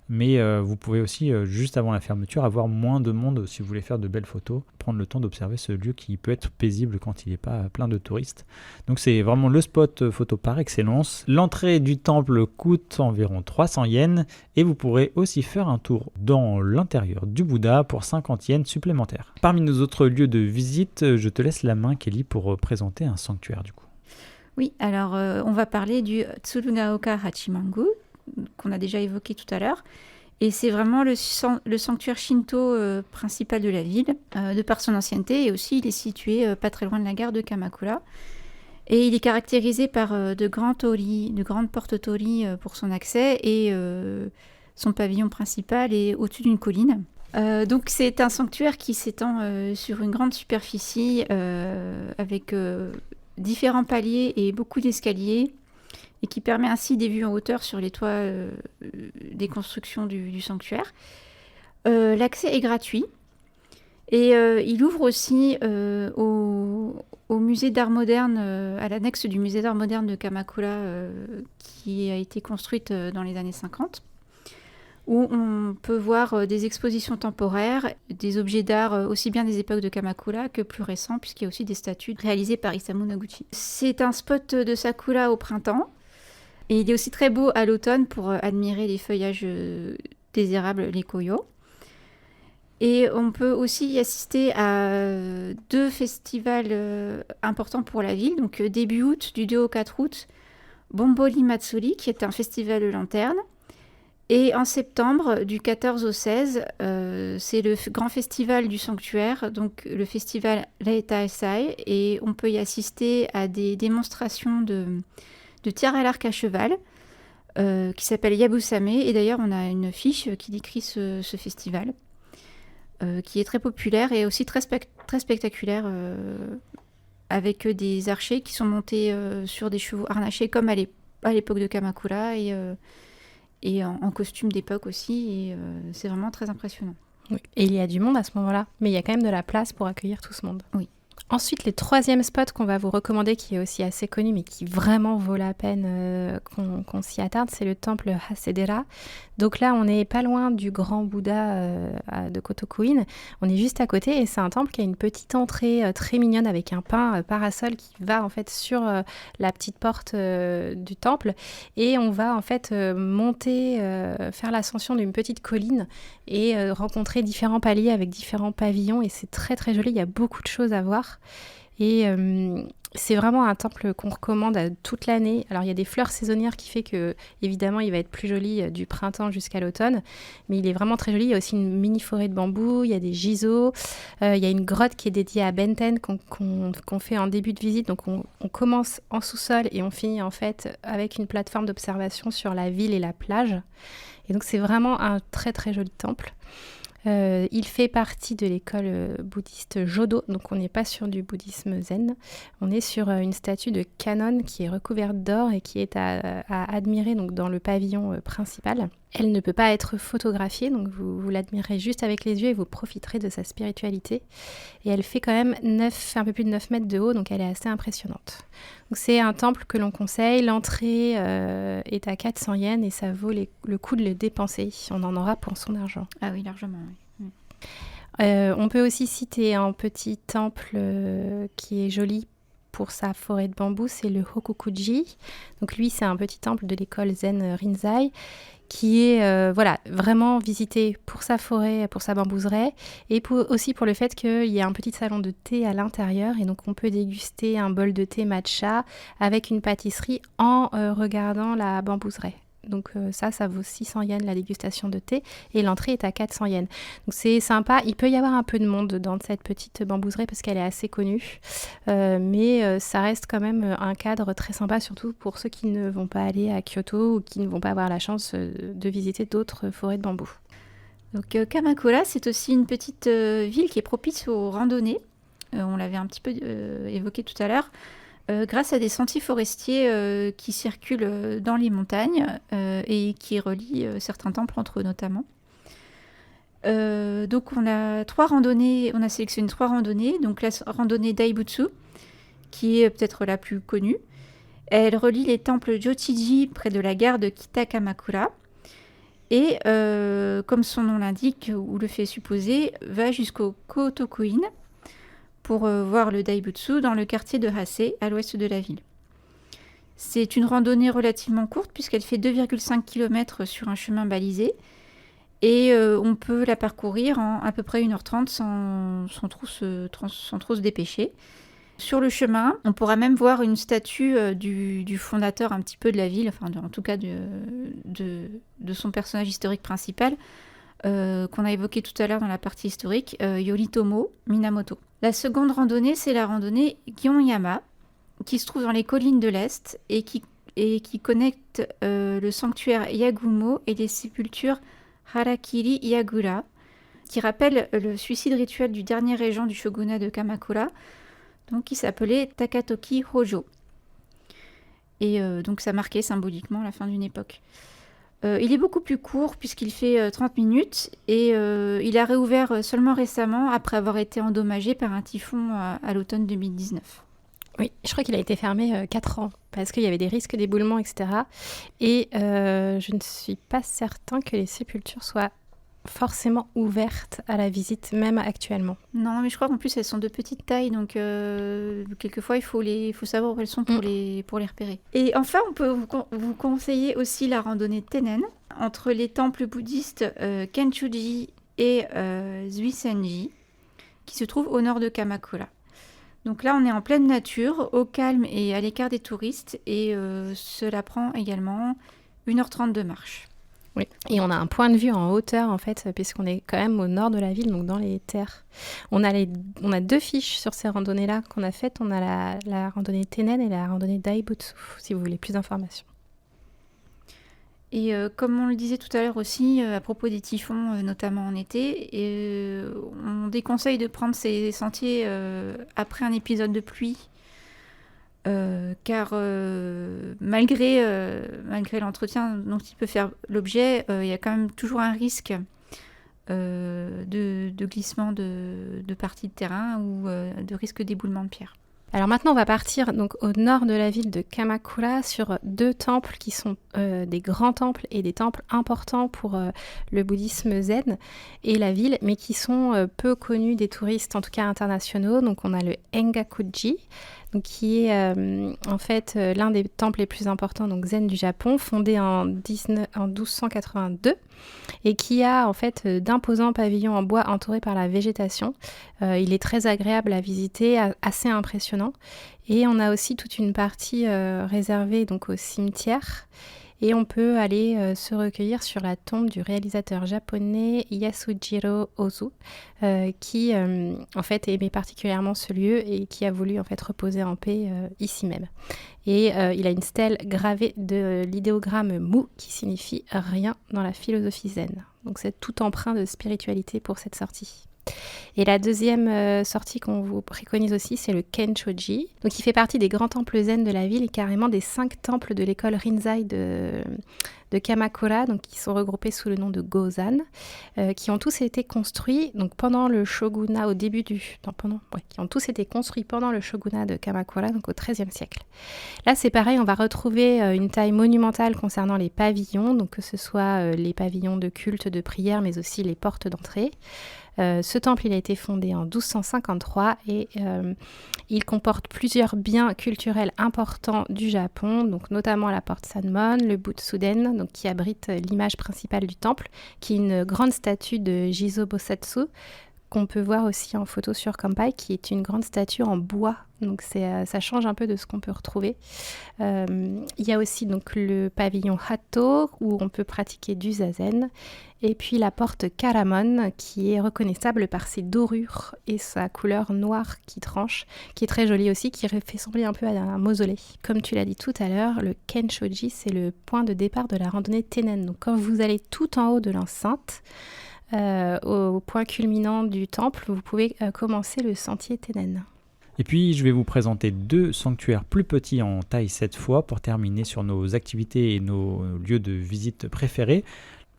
mais vous pouvez aussi juste avant la fermeture avoir moins de monde si vous voulez faire de belles photos, prendre le temps d'observer ce lieu qui peut être paisible quand il n'est pas plein de touristes. Donc c'est vraiment le spot photo par excellence. L'entrée du temple coûte environ 300 yens, et vous pourrez aussi faire un tour dans l'intérieur du Bouddha pour 50 yens supplémentaires. Parmi nos autres lieux de visite, je te laisse la main, Kelly, pour présenter un sanctuaire du coup. Oui, alors on va parler du Tsurugaoka Hachimangu, qu'on a déjà évoqué tout à l'heure. Et c'est vraiment le sanctuaire shinto principal de la ville, de par son ancienneté, et aussi il est situé pas très loin de la gare de Kamakura. Et il est caractérisé par de grandes portes torii pour son accès, et son pavillon principal est au-dessus d'une colline. Donc c'est un sanctuaire qui s'étend sur une grande superficie avec différents paliers et beaucoup d'escaliers, et qui permet ainsi des vues en hauteur sur les toits des constructions du sanctuaire. L'accès est gratuit, et il ouvre aussi au musée d'art moderne, à l'annexe du musée d'art moderne de Kamakura, qui a été construite dans les années 50. Où on peut voir des expositions temporaires, des objets d'art aussi bien des époques de Kamakura que plus récents, puisqu'il y a aussi des statues réalisées par Isamu Noguchi. C'est un spot de sakura au printemps, et il est aussi très beau à l'automne pour admirer les feuillages des érables, les koyo. Et on peut aussi y assister à 2 festivals importants pour la ville, donc début août, du 2 au 4 août, Bomboli Matsuri, qui est un festival de lanternes. Et en septembre, du 14 au 16, c'est le grand festival du sanctuaire, donc le festival Reita Esai, et on peut y assister à des démonstrations de tir à l'arc à cheval, qui s'appelle Yabusame, et d'ailleurs on a une fiche qui décrit ce festival, qui est très populaire et aussi très spectaculaire, avec des archers qui sont montés sur des chevaux harnachés comme à à l'époque de Kamakura et en costume d'époque aussi. Et c'est vraiment très impressionnant. Oui. Et il y a du monde à ce moment-là, mais il y a quand même de la place pour accueillir tout ce monde. Oui. Ensuite, le troisième spot qu'on va vous recommander, qui est aussi assez connu, mais qui vraiment vaut la peine qu'on s'y attarde, c'est le temple Hasedera. Donc là, on n'est pas loin du grand Bouddha de Kotokuin. On est juste à côté et c'est un temple qui a une petite entrée très mignonne avec un pin parasol qui va en fait sur la petite porte du temple. Et on va en fait monter, faire l'ascension d'une petite colline et rencontrer différents paliers avec différents pavillons. Et c'est très très joli, il y a beaucoup de choses à voir. Et c'est vraiment un temple qu'on recommande toute l'année. Alors il y a des fleurs saisonnières qui fait que évidemment il va être plus joli du printemps jusqu'à l'automne, mais il est vraiment très joli. Il y a aussi une mini forêt de bambou, il y a des giseaux, il y a une grotte qui est dédiée à Benten qu'on fait en début de visite. Donc on commence en sous-sol et on finit en fait avec une plateforme d'observation sur la ville et la plage. Et donc c'est vraiment un très très joli temple. Il fait partie de l'école bouddhiste Jodo, donc on n'est pas sur du bouddhisme zen, on est sur une statue de Kannon qui est recouverte d'or et qui est à admirer donc, dans le pavillon principal. Elle ne peut pas être photographiée, donc vous l'admirez juste avec les yeux et vous profiterez de sa spiritualité. Et elle fait quand même un peu plus de 9 mètres de haut, donc elle est assez impressionnante. Donc c'est un temple que l'on conseille, l'entrée est à 400 yens et ça vaut le coup de le dépenser. On en aura pour son argent. Ah oui, largement, oui. On peut aussi citer un petit temple qui est joli pour sa forêt de bambou, c'est le Hokukuji. Donc lui, c'est un petit temple de l'école Zen Rinzai qui est vraiment visité pour sa forêt, pour sa bambouseraie et aussi pour le fait qu'il y a un petit salon de thé à l'intérieur et donc on peut déguster un bol de thé matcha avec une pâtisserie en regardant la bambouseraie. Donc ça vaut 600 yens la dégustation de thé et l'entrée est à 400 yens. Donc c'est sympa, il peut y avoir un peu de monde dans cette petite bambouseraie parce qu'elle est assez connue, mais ça reste quand même un cadre très sympa, surtout pour ceux qui ne vont pas aller à Kyoto ou qui ne vont pas avoir la chance de visiter d'autres forêts de bambou. Donc Kamakura, c'est aussi une petite ville qui est propice aux randonnées. On l'avait un petit peu évoqué tout à l'heure. Grâce à des sentiers forestiers qui circulent dans les montagnes et qui relient certains temples entre eux notamment. Donc on a sélectionné 3 randonnées. Donc la randonnée Daibutsu, qui est peut-être la plus connue. Elle relie les temples Jōchiji près de la gare de Kita-Kamakura. Et comme son nom l'indique, ou le fait supposer, va jusqu'au Kotokuin, pour voir le Daibutsu dans le quartier de Hase, à l'ouest de la ville. C'est une randonnée relativement courte puisqu'elle fait 2,5 km sur un chemin balisé et on peut la parcourir en à peu près 1h30 sans trop se dépêcher. Sur le chemin, on pourra même voir une statue du fondateur un petit peu de la ville, enfin en tout cas de son personnage historique principal, qu'on a évoqué tout à l'heure dans la partie historique, Yoritomo Minamoto. La seconde randonnée, c'est la randonnée Gyeonyama, qui se trouve dans les collines de l'Est et qui connecte le sanctuaire Yagumo et les sépultures Harakiri Yagura, qui rappellent le suicide rituel du dernier régent du shogunat de Kamakura, donc qui s'appelait Takatoki Hojo. Et donc ça marquait symboliquement la fin d'une époque. Il est beaucoup plus court puisqu'il fait 30 minutes et il a réouvert seulement récemment après avoir été endommagé par un typhon à l'automne 2019. Oui, je crois qu'il a été fermé 4 ans parce qu'il y avait des risques d'éboulement, etc. Et je ne suis pas certain que les sépultures soient forcément ouvertes à la visite, même actuellement. Non, mais je crois qu'en plus elles sont de petite taille, donc quelquefois il faut savoir où elles sont pour les repérer. Et enfin, on peut vous conseiller aussi la randonnée Tenen entre les temples bouddhistes Kenchuji et Zuisenji, qui se trouvent au nord de Kamakura. Donc là, on est en pleine nature, au calme et à l'écart des touristes, et cela prend également 1h30 de marche. Oui, et on a un point de vue en hauteur en fait, puisqu'on est quand même au nord de la ville, donc dans les terres. On a 2 fiches sur ces randonnées-là qu'on a faites. On a la randonnée Tenen et la randonnée Daibutsu, si vous voulez plus d'informations. Et comme on le disait tout à l'heure aussi, à propos des typhons, notamment en été, on déconseille de prendre ces sentiers après un épisode de pluie, car malgré l'entretien dont il peut faire l'objet, il y a quand même toujours un risque de glissement de parties de terrain ou de risque d'éboulement de pierre. Alors maintenant, on va partir donc au nord de la ville de Kamakura sur 2 temples qui sont des grands temples et des temples importants pour le bouddhisme zen et la ville, mais qui sont peu connus des touristes, en tout cas internationaux. Donc on a le Engakuji, donc qui est en fait l'un des temples les plus importants donc zen du Japon, fondé en 1282 et qui a en fait d'imposants pavillons en bois entourés par la végétation. Il est très agréable à visiter, assez impressionnant. Et on a aussi toute une partie réservée donc au cimetière. Et on peut aller se recueillir sur la tombe du réalisateur japonais Yasujiro Ozu, qui en fait aimait particulièrement ce lieu et qui a voulu en fait reposer en paix ici même. Et il a une stèle gravée de l'idéogramme Mu qui signifie rien dans la philosophie zen. Donc c'est tout empreint de spiritualité pour cette sortie. Et la deuxième sortie qu'on vous préconise aussi, c'est le Kenchoji. Donc il fait partie des grands temples zen de la ville et carrément des 5 temples de l'école Rinzai de Kamakura, donc qui sont regroupés sous le nom de Gozan, qui ont tous été construits donc pendant le shogunat qui ont tous été construits pendant le shogunat de Kamakura, donc au XIIIe siècle. Là, c'est pareil, on va retrouver une taille monumentale concernant les pavillons, donc que ce soit les pavillons de culte, de prière, mais aussi les portes d'entrée. Ce temple, il a été fondé en 1253 et il comporte plusieurs biens culturels importants du Japon, donc notamment la porte Sanmon, le Butsuden, donc qui abrite l'image principale du temple, qui est une grande statue de Jizo Bosatsu, qu'on peut voir aussi en photo sur Kanpai, qui est une grande statue en bois. Donc ça change un peu de ce qu'on peut retrouver. Il y a aussi donc le pavillon Hatto, où on peut pratiquer du zazen. Et puis la porte Karamon, qui est reconnaissable par ses dorures et sa couleur noire qui tranche, qui est très jolie aussi, qui fait sembler un peu à un mausolée. Comme tu l'as dit tout à l'heure, le Kenshoji, c'est le point de départ de la randonnée Tennen. Donc quand vous allez tout en haut de l'enceinte, au point culminant du temple, vous pouvez commencer le sentier Tennen. Et puis, je vais vous présenter 2 sanctuaires plus petits en taille cette fois pour terminer sur nos activités et nos lieux de visite préférés.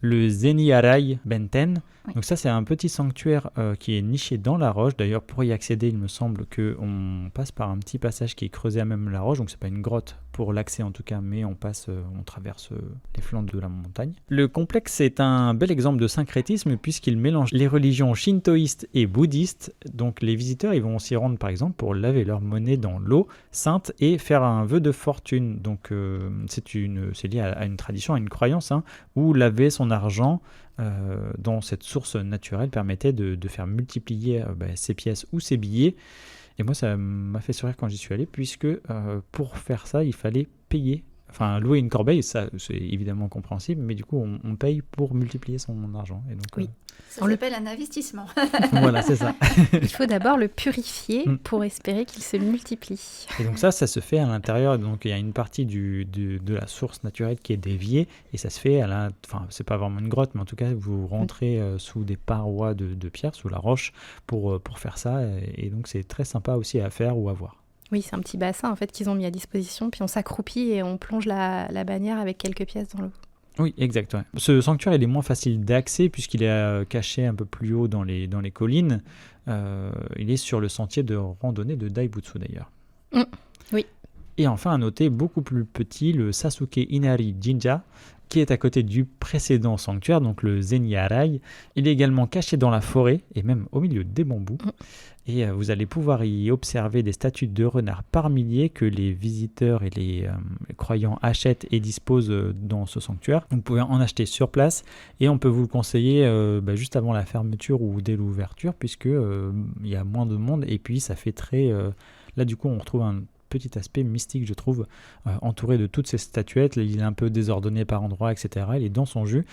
Le Zeniharai Benten. Oui. Donc ça, c'est un petit sanctuaire qui est niché dans la roche. D'ailleurs, pour y accéder, il me semble qu'on passe par un petit passage qui est creusé à même la roche. Donc c'est pas une grotte pour l'accès en tout cas, mais on traverse les flancs de la montagne. Le complexe est un bel exemple de syncrétisme puisqu'il mélange les religions shintoïstes et bouddhistes. Donc les visiteurs, ils vont s'y rendre par exemple pour laver leur monnaie dans l'eau sainte et faire un vœu de fortune. Donc c'est lié à une tradition, à une croyance, où laver son argent dans cette source naturelle permettait de faire multiplier ses pièces ou ses billets. Et moi, ça m'a fait sourire quand j'y suis allé, puisque pour faire ça, il fallait payer. Enfin, louer une corbeille, ça, c'est évidemment compréhensible, mais du coup, on paye pour multiplier son argent. Et donc, oui. Ça s'appelle un investissement. Voilà, c'est ça. Il faut d'abord le purifier pour espérer qu'il se multiplie. Et donc ça se fait à l'intérieur. Donc il y a une partie de la source naturelle qui est déviée, et ça se fait enfin, c'est pas vraiment une grotte, mais en tout cas, vous rentrez sous des parois de pierre, sous la roche, pour faire ça. Et donc c'est très sympa aussi à faire ou à voir. Oui, c'est un petit bassin en fait qu'ils ont mis à disposition, puis on s'accroupit et on plonge la bannière avec quelques pièces dans l'eau. Oui, exact. Ouais. Ce sanctuaire, il est moins facile d'accès puisqu'il est caché un peu plus haut dans les collines. Il est sur le sentier de randonnée de Daibutsu d'ailleurs. Oui. Et enfin, à noter, beaucoup plus petit, le Sasuke Inari Jinja, qui est à côté du précédent sanctuaire, donc le Zeniharai. Il est également caché dans la forêt et même au milieu des bambous. Et vous allez pouvoir y observer des statues de renards par milliers que les visiteurs et les croyants achètent et disposent dans ce sanctuaire. Vous pouvez en acheter sur place et on peut vous le conseiller juste avant la fermeture ou dès l'ouverture, puisque il y a moins de monde et puis ça fait très... Là du coup on retrouve un petit aspect mystique, je trouve, entouré de toutes ces statuettes. Il est un peu désordonné par endroits, etc. Il est dans son jus.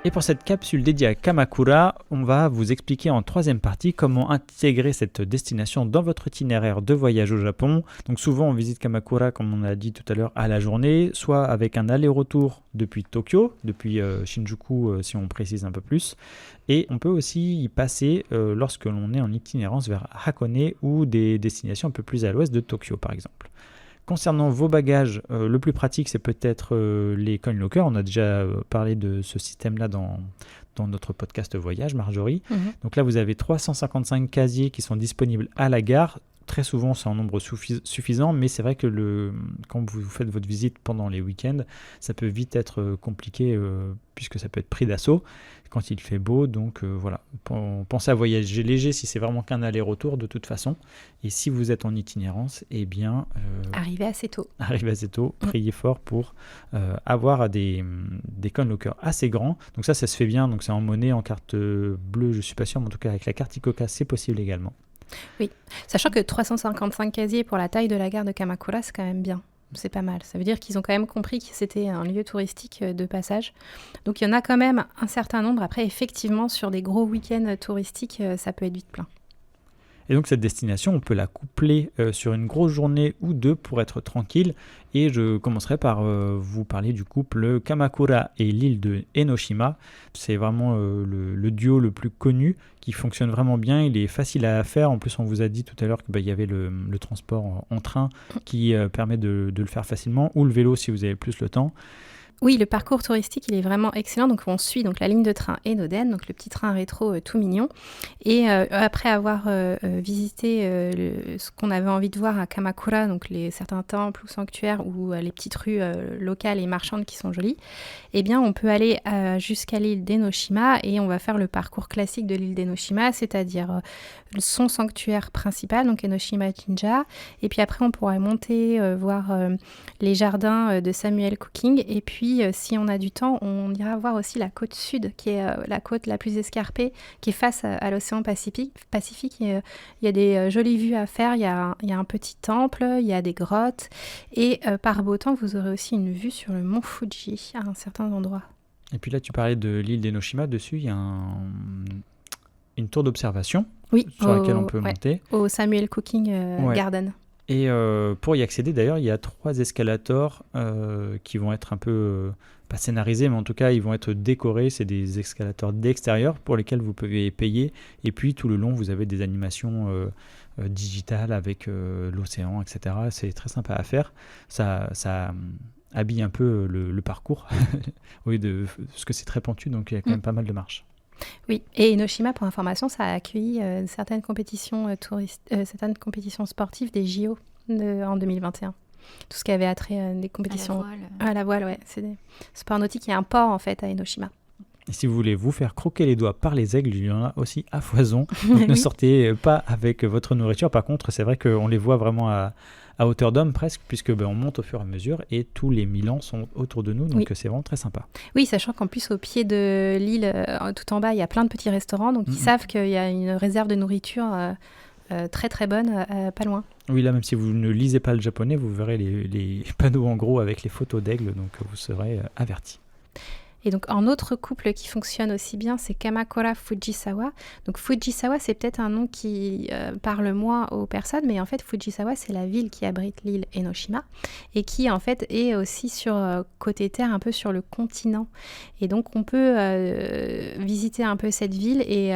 Et pour cette capsule dédiée à Kamakura, on va vous expliquer en troisième partie comment intégrer cette destination dans votre itinéraire de voyage au Japon. Donc souvent on visite Kamakura, comme on a dit tout à l'heure, à la journée, soit avec un aller-retour depuis Tokyo, depuis Shinjuku si on précise un peu plus. Et on peut aussi y passer lorsque l'on est en itinérance vers Hakone ou des destinations un peu plus à l'ouest de Tokyo par exemple. Concernant vos bagages, le plus pratique, c'est peut-être les coin lockers. On a déjà parlé de ce système-là dans notre podcast voyage, Marjorie. Donc là, vous avez 355 casiers qui sont disponibles à la gare. Très souvent, c'est en nombre suffisant, mais c'est vrai que quand vous faites votre visite pendant les week-ends, ça peut vite être compliqué puisque ça peut être pris d'assaut quand il fait beau. Donc voilà, pensez à voyager léger si c'est vraiment qu'un aller-retour de toute façon. Et si vous êtes en itinérance, eh bien... Arrivez assez tôt. Priez fort pour avoir des coin lockers assez grands. Donc ça se fait bien, donc c'est en monnaie, en carte bleue, je suis pas sûr, mais en tout cas avec la carte ICOCA, c'est possible également. Oui, sachant que 355 casiers pour la taille de la gare de Kamakura, c'est quand même bien. C'est pas mal. Ça veut dire qu'ils ont quand même compris que c'était un lieu touristique de passage. Donc il y en a quand même un certain nombre. Après, effectivement, sur des gros week-ends touristiques, ça peut être vite plein. Et donc cette destination, on peut la coupler sur une grosse journée ou deux pour être tranquille. Et je commencerai par vous parler du couple Kamakura et l'île de Enoshima. C'est vraiment le duo le plus connu qui fonctionne vraiment bien. Il est facile à faire. En plus, on vous a dit tout à l'heure qu'il y avait le transport en train qui permet de le faire facilement, ou le vélo si vous avez plus le temps. Oui, le parcours touristique, il est vraiment excellent. Donc, on suit la ligne de train Enoden, donc le petit train rétro tout mignon. Et après avoir visité ce qu'on avait envie de voir à Kamakura, donc certains temples ou sanctuaires ou les petites rues locales et marchandes qui sont jolies, eh bien, on peut aller jusqu'à l'île d'Enoshima et on va faire le parcours classique de l'île d'Enoshima, c'est-à-dire son sanctuaire principal, donc Enoshima Jinja. Et puis après, on pourra monter voir les jardins de Samuel Cooking. Et puis, si on a du temps, on ira voir aussi la côte sud, qui est la côte la plus escarpée, qui est face à l'océan Pacifique. Il y a des jolies vues à faire, il y a un petit temple, il y a des grottes. Et par beau temps, vous aurez aussi une vue sur le mont Fuji à un certain endroit. Et puis là, tu parlais de l'île d'Enoshima. Dessus, il y a une tour d'observation sur laquelle on peut monter. Au Samuel Cooking Garden. Et pour y accéder, d'ailleurs, il y a 3 escalators qui vont être un peu, pas scénarisés, mais en tout cas, ils vont être décorés. C'est des escalators d'extérieur pour lesquels vous pouvez payer. Et puis, tout le long, vous avez des animations digitales avec l'océan, etc. C'est très sympa à faire. Ça habille un peu le parcours, parce que c'est très pentu, donc il y a quand même pas mal de marches. Oui, et Enoshima, pour information, ça a accueilli certaines compétitions sportives des JO en 2021. Tout ce qui avait attrait des compétitions à la voile, ouais. C'est des sports nautiques. Il y a un port en fait à Enoshima. Et si vous voulez vous faire croquer les doigts par les aigles, il y en a aussi à foison. Donc ne sortez pas avec votre nourriture. Par contre, c'est vrai qu'on les voit vraiment à hauteur d'homme presque, puisque on monte au fur et à mesure et tous les milans sont autour de nous, donc c'est vraiment très sympa. Oui, sachant qu'en plus au pied de l'île, tout en bas, il y a plein de petits restaurants, donc ils savent qu'il y a une réserve de nourriture très très bonne, pas loin. Oui, là même si vous ne lisez pas le japonais, vous verrez les panneaux en gros avec les photos d'aigle, donc vous serez avertis. Et donc, un autre couple qui fonctionne aussi bien, c'est Kamakura Fujisawa. Donc, Fujisawa, c'est peut-être un nom qui parle moins aux personnes, mais en fait, Fujisawa, c'est la ville qui abrite l'île Enoshima et qui, en fait, est aussi sur côté terre, un peu sur le continent. Et donc, on peut visiter un peu cette ville et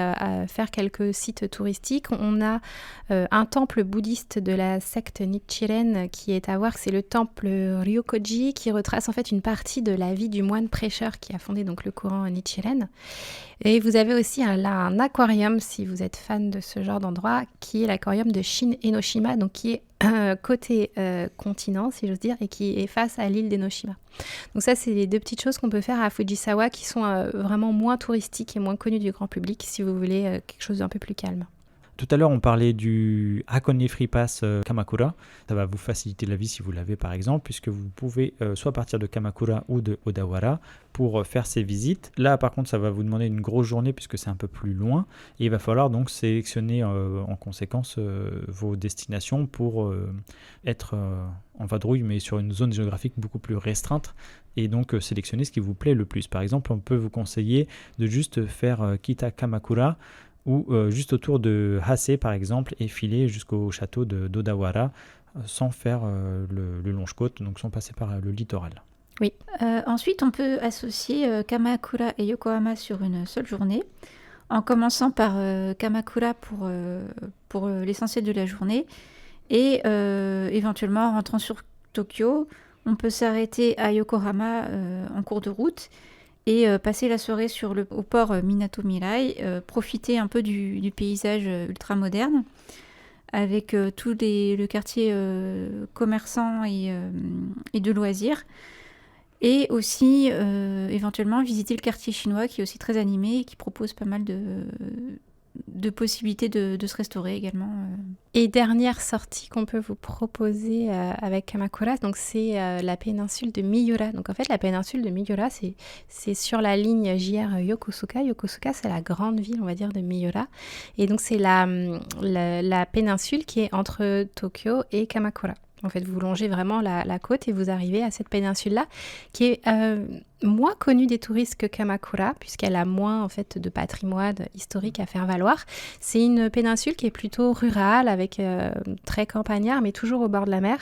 faire quelques sites touristiques. On a un temple bouddhiste de la secte Nichiren qui est à voir, c'est le temple Ryokoji, qui retrace en fait une partie de la vie du moine prêcheur qui a fondé donc le courant Nichiren. Et vous avez aussi un aquarium, si vous êtes fan de ce genre d'endroit, qui est l'aquarium de Shin Enoshima, donc qui est côté continent, si j'ose dire, et qui est face à l'île d'Enoshima. Donc ça, c'est les 2 petites choses qu'on peut faire à Fujisawa qui sont vraiment moins touristiques et moins connues du grand public, si vous voulez quelque chose d'un peu plus calme. Tout à l'heure, on parlait du Hakone Free Pass Kamakura. Ça va vous faciliter la vie si vous l'avez par exemple, puisque vous pouvez soit partir de Kamakura ou de Odawara pour faire ces visites. Là, par contre, ça va vous demander une grosse journée puisque c'est un peu plus loin. Et il va falloir donc sélectionner en conséquence vos destinations pour être en vadrouille, mais sur une zone géographique beaucoup plus restreinte. Et donc sélectionner ce qui vous plaît le plus. Par exemple, on peut vous conseiller de juste faire Kita Kamakura ou juste autour de Hase par exemple et filer jusqu'au château d'Odawara sans faire le longe-côte, donc sans passer par le littoral. Oui. Ensuite, on peut associer Kamakura et Yokohama sur une seule journée, en commençant par Kamakura pour l'essentiel de la journée et éventuellement en rentrant sur Tokyo. On peut s'arrêter à Yokohama en cours de route et passer la soirée au port Minato Mirai, profiter un peu du paysage ultra moderne avec tout le quartier commerçant et de loisirs, et aussi éventuellement visiter le quartier chinois qui est aussi très animé et qui propose pas mal de possibilités de se restaurer également. Et dernière sortie qu'on peut vous proposer avec Kamakura, donc c'est la péninsule de Miura. Donc en fait, la péninsule de Miura, c'est sur la ligne JR Yokosuka. Yokosuka, c'est la grande ville, on va dire, de Miura. Et donc c'est la péninsule qui est entre Tokyo et Kamakura. En fait, vous longez vraiment la côte et vous arrivez à cette péninsule-là qui est moins connue des touristes que Kamakura, puisqu'elle a moins en fait de patrimoine historique à faire valoir. C'est une péninsule qui est plutôt rurale, avec très campagnard, mais toujours au bord de la mer.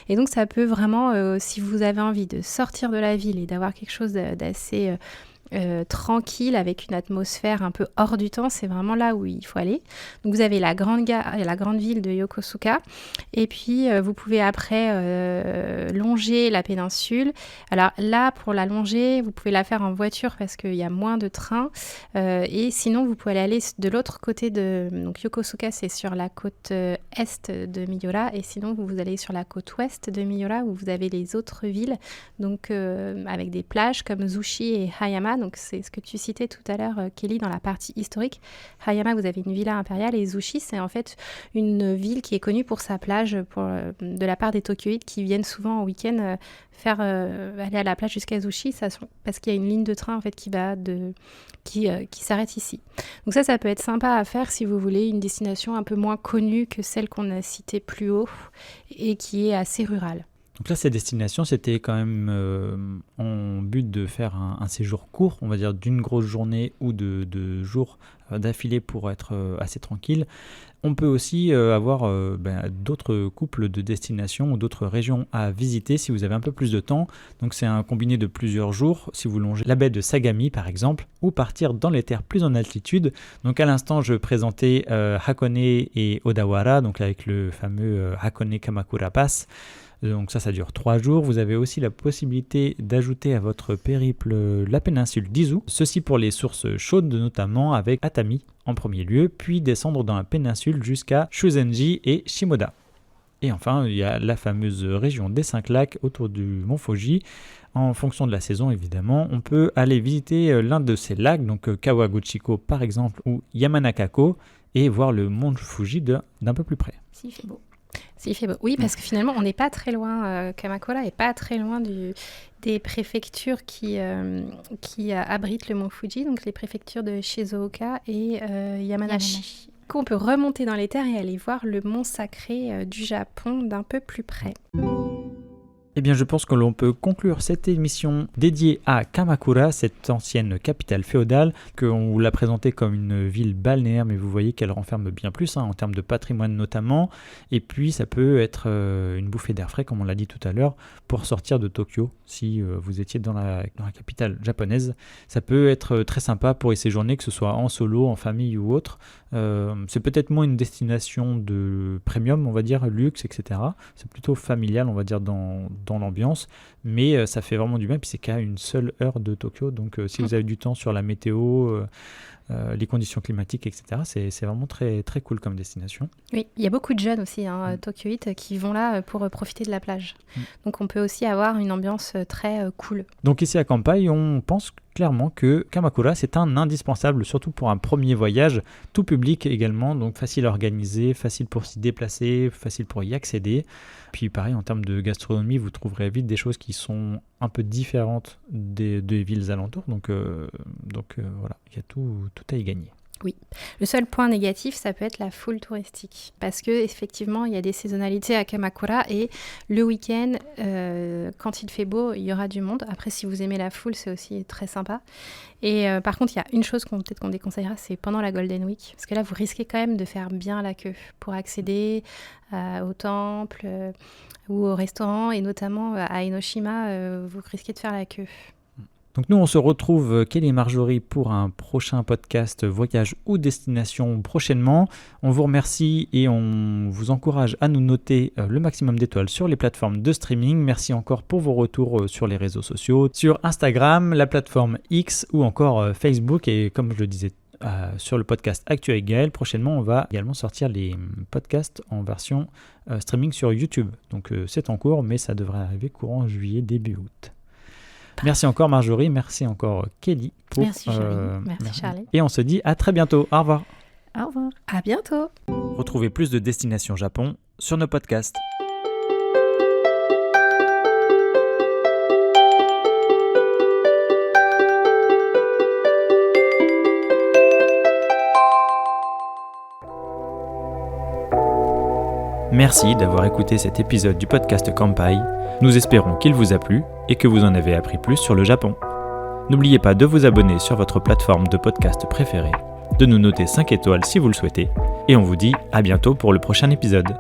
Et donc ça peut vraiment, si vous avez envie de sortir de la ville et d'avoir quelque chose d'assez tranquille, avec une atmosphère un peu hors du temps, c'est vraiment là où il faut aller. Donc vous avez la grande ville de Yokosuka, et puis vous pouvez après longer la péninsule. Alors là, pour la longer, vous pouvez la faire en voiture parce qu'il y a moins de trains, et sinon vous pouvez aller de l'autre côté donc Yokosuka, c'est sur la côte est de Miura, et sinon vous allez sur la côte ouest de Miura où vous avez les autres villes, donc avec des plages comme Zushi et Hayama. Donc c'est ce que tu citais tout à l'heure, Kelly, dans la partie historique. Hayama, vous avez une villa impériale, et Zushi, c'est en fait une ville qui est connue pour sa plage, de la part des Tokyoïdes qui viennent souvent en week-end aller à la plage jusqu'à Zushi, parce qu'il y a une ligne de train en fait qui s'arrête ici. Donc ça peut être sympa à faire si vous voulez une destination un peu moins connue que celle qu'on a citée plus haut et qui est assez rurale. Donc là, ces destinations, c'était quand même en but de faire un séjour court, on va dire d'une grosse journée ou de jours d'affilée pour être assez tranquille. On peut aussi avoir d'autres couples de destinations ou d'autres régions à visiter si vous avez un peu plus de temps. Donc c'est un combiné de plusieurs jours, si vous longez la baie de Sagami par exemple, ou partir dans les terres plus en altitude. Donc à l'instant, je présentais Hakone et Odawara, donc avec le fameux Hakone Kamakura Pass. Donc ça dure 3 jours. Vous avez aussi la possibilité d'ajouter à votre périple la péninsule d'Izu. Ceci pour les sources chaudes, notamment avec Atami en premier lieu, puis descendre dans la péninsule jusqu'à Shuzenji et Shimoda. Et enfin, il y a la fameuse région des 5 lacs autour du mont Fuji. En fonction de la saison, évidemment, on peut aller visiter l'un de ces lacs, donc Kawaguchiko par exemple, ou Yamanakako, et voir le mont Fuji d'un peu plus près. S'il fait beau. S'il fait beau. Oui, parce que finalement, on n'est pas très loin, Kamakura n'est pas très loin des préfectures qui abritent le mont Fuji, donc les préfectures de Shizuoka et Yamanashi. On peut remonter dans les terres et aller voir le mont sacré du Japon d'un peu plus près. Eh bien, je pense que l'on peut conclure cette émission dédiée à Kamakura, cette ancienne capitale féodale, qu'on vous l'a présentée comme une ville balnéaire, mais vous voyez qu'elle renferme bien plus, en termes de patrimoine notamment. Et puis, ça peut être une bouffée d'air frais, comme on l'a dit tout à l'heure, pour sortir de Tokyo, si vous étiez dans la capitale japonaise. Ça peut être très sympa pour y séjourner, que ce soit en solo, en famille ou autre. C'est peut-être moins une destination de premium, on va dire, luxe, etc. C'est plutôt familial, on va dire, dans l'ambiance, mais ça fait vraiment du bien. Puis c'est qu'à une seule heure de Tokyo, donc si vous avez du temps sur la météo, les conditions climatiques, etc. C'est vraiment très, très cool comme destination. Oui, il y a beaucoup de jeunes aussi, tokyoïtes, qui vont là pour profiter de la plage. Donc on peut aussi avoir une ambiance très cool. Donc ici à Kanpai, on pense clairement que Kamakura, c'est un indispensable, surtout pour un premier voyage, tout public également, donc facile à organiser, facile pour s'y déplacer, facile pour y accéder. Puis pareil, en termes de gastronomie, vous trouverez vite des choses qui sont un peu différentes des villes alentours. Donc voilà, il y a tout à y gagner. Oui. Le seul point négatif, ça peut être la foule touristique. Parce qu'effectivement, il y a des saisonnalités à Kamakura et le week-end, quand il fait beau, il y aura du monde. Après, si vous aimez la foule, c'est aussi très sympa. Et par contre, il y a une chose qu'on déconseillera, c'est pendant la Golden Week. Parce que là, vous risquez quand même de faire bien la queue pour accéder au temple ou au restaurant. Et notamment à Enoshima, vous risquez de faire la queue. Donc nous, on se retrouve, Kelly et Marjorie, pour un prochain podcast voyage ou destination prochainement. On vous remercie et on vous encourage à nous noter le maximum d'étoiles sur les plateformes de streaming. Merci encore pour vos retours sur les réseaux sociaux, sur Instagram, la plateforme X ou encore Facebook. Et comme je le disais sur le podcast Actu avec Gaël, prochainement, on va également sortir les podcasts en version streaming sur YouTube. Donc c'est en cours, mais ça devrait arriver courant juillet, début août. Merci encore Marjorie, merci encore Kelly. Merci Charlie. Merci Charlie. Et on se dit à très bientôt. Au revoir. Au revoir. À bientôt. Retrouvez plus de destinations Japon sur nos podcasts. Merci d'avoir écouté cet épisode du podcast Kanpai. Nous espérons qu'il vous a plu et que vous en avez appris plus sur le Japon. N'oubliez pas de vous abonner sur votre plateforme de podcast préférée, de nous noter 5 étoiles si vous le souhaitez, et on vous dit à bientôt pour le prochain épisode.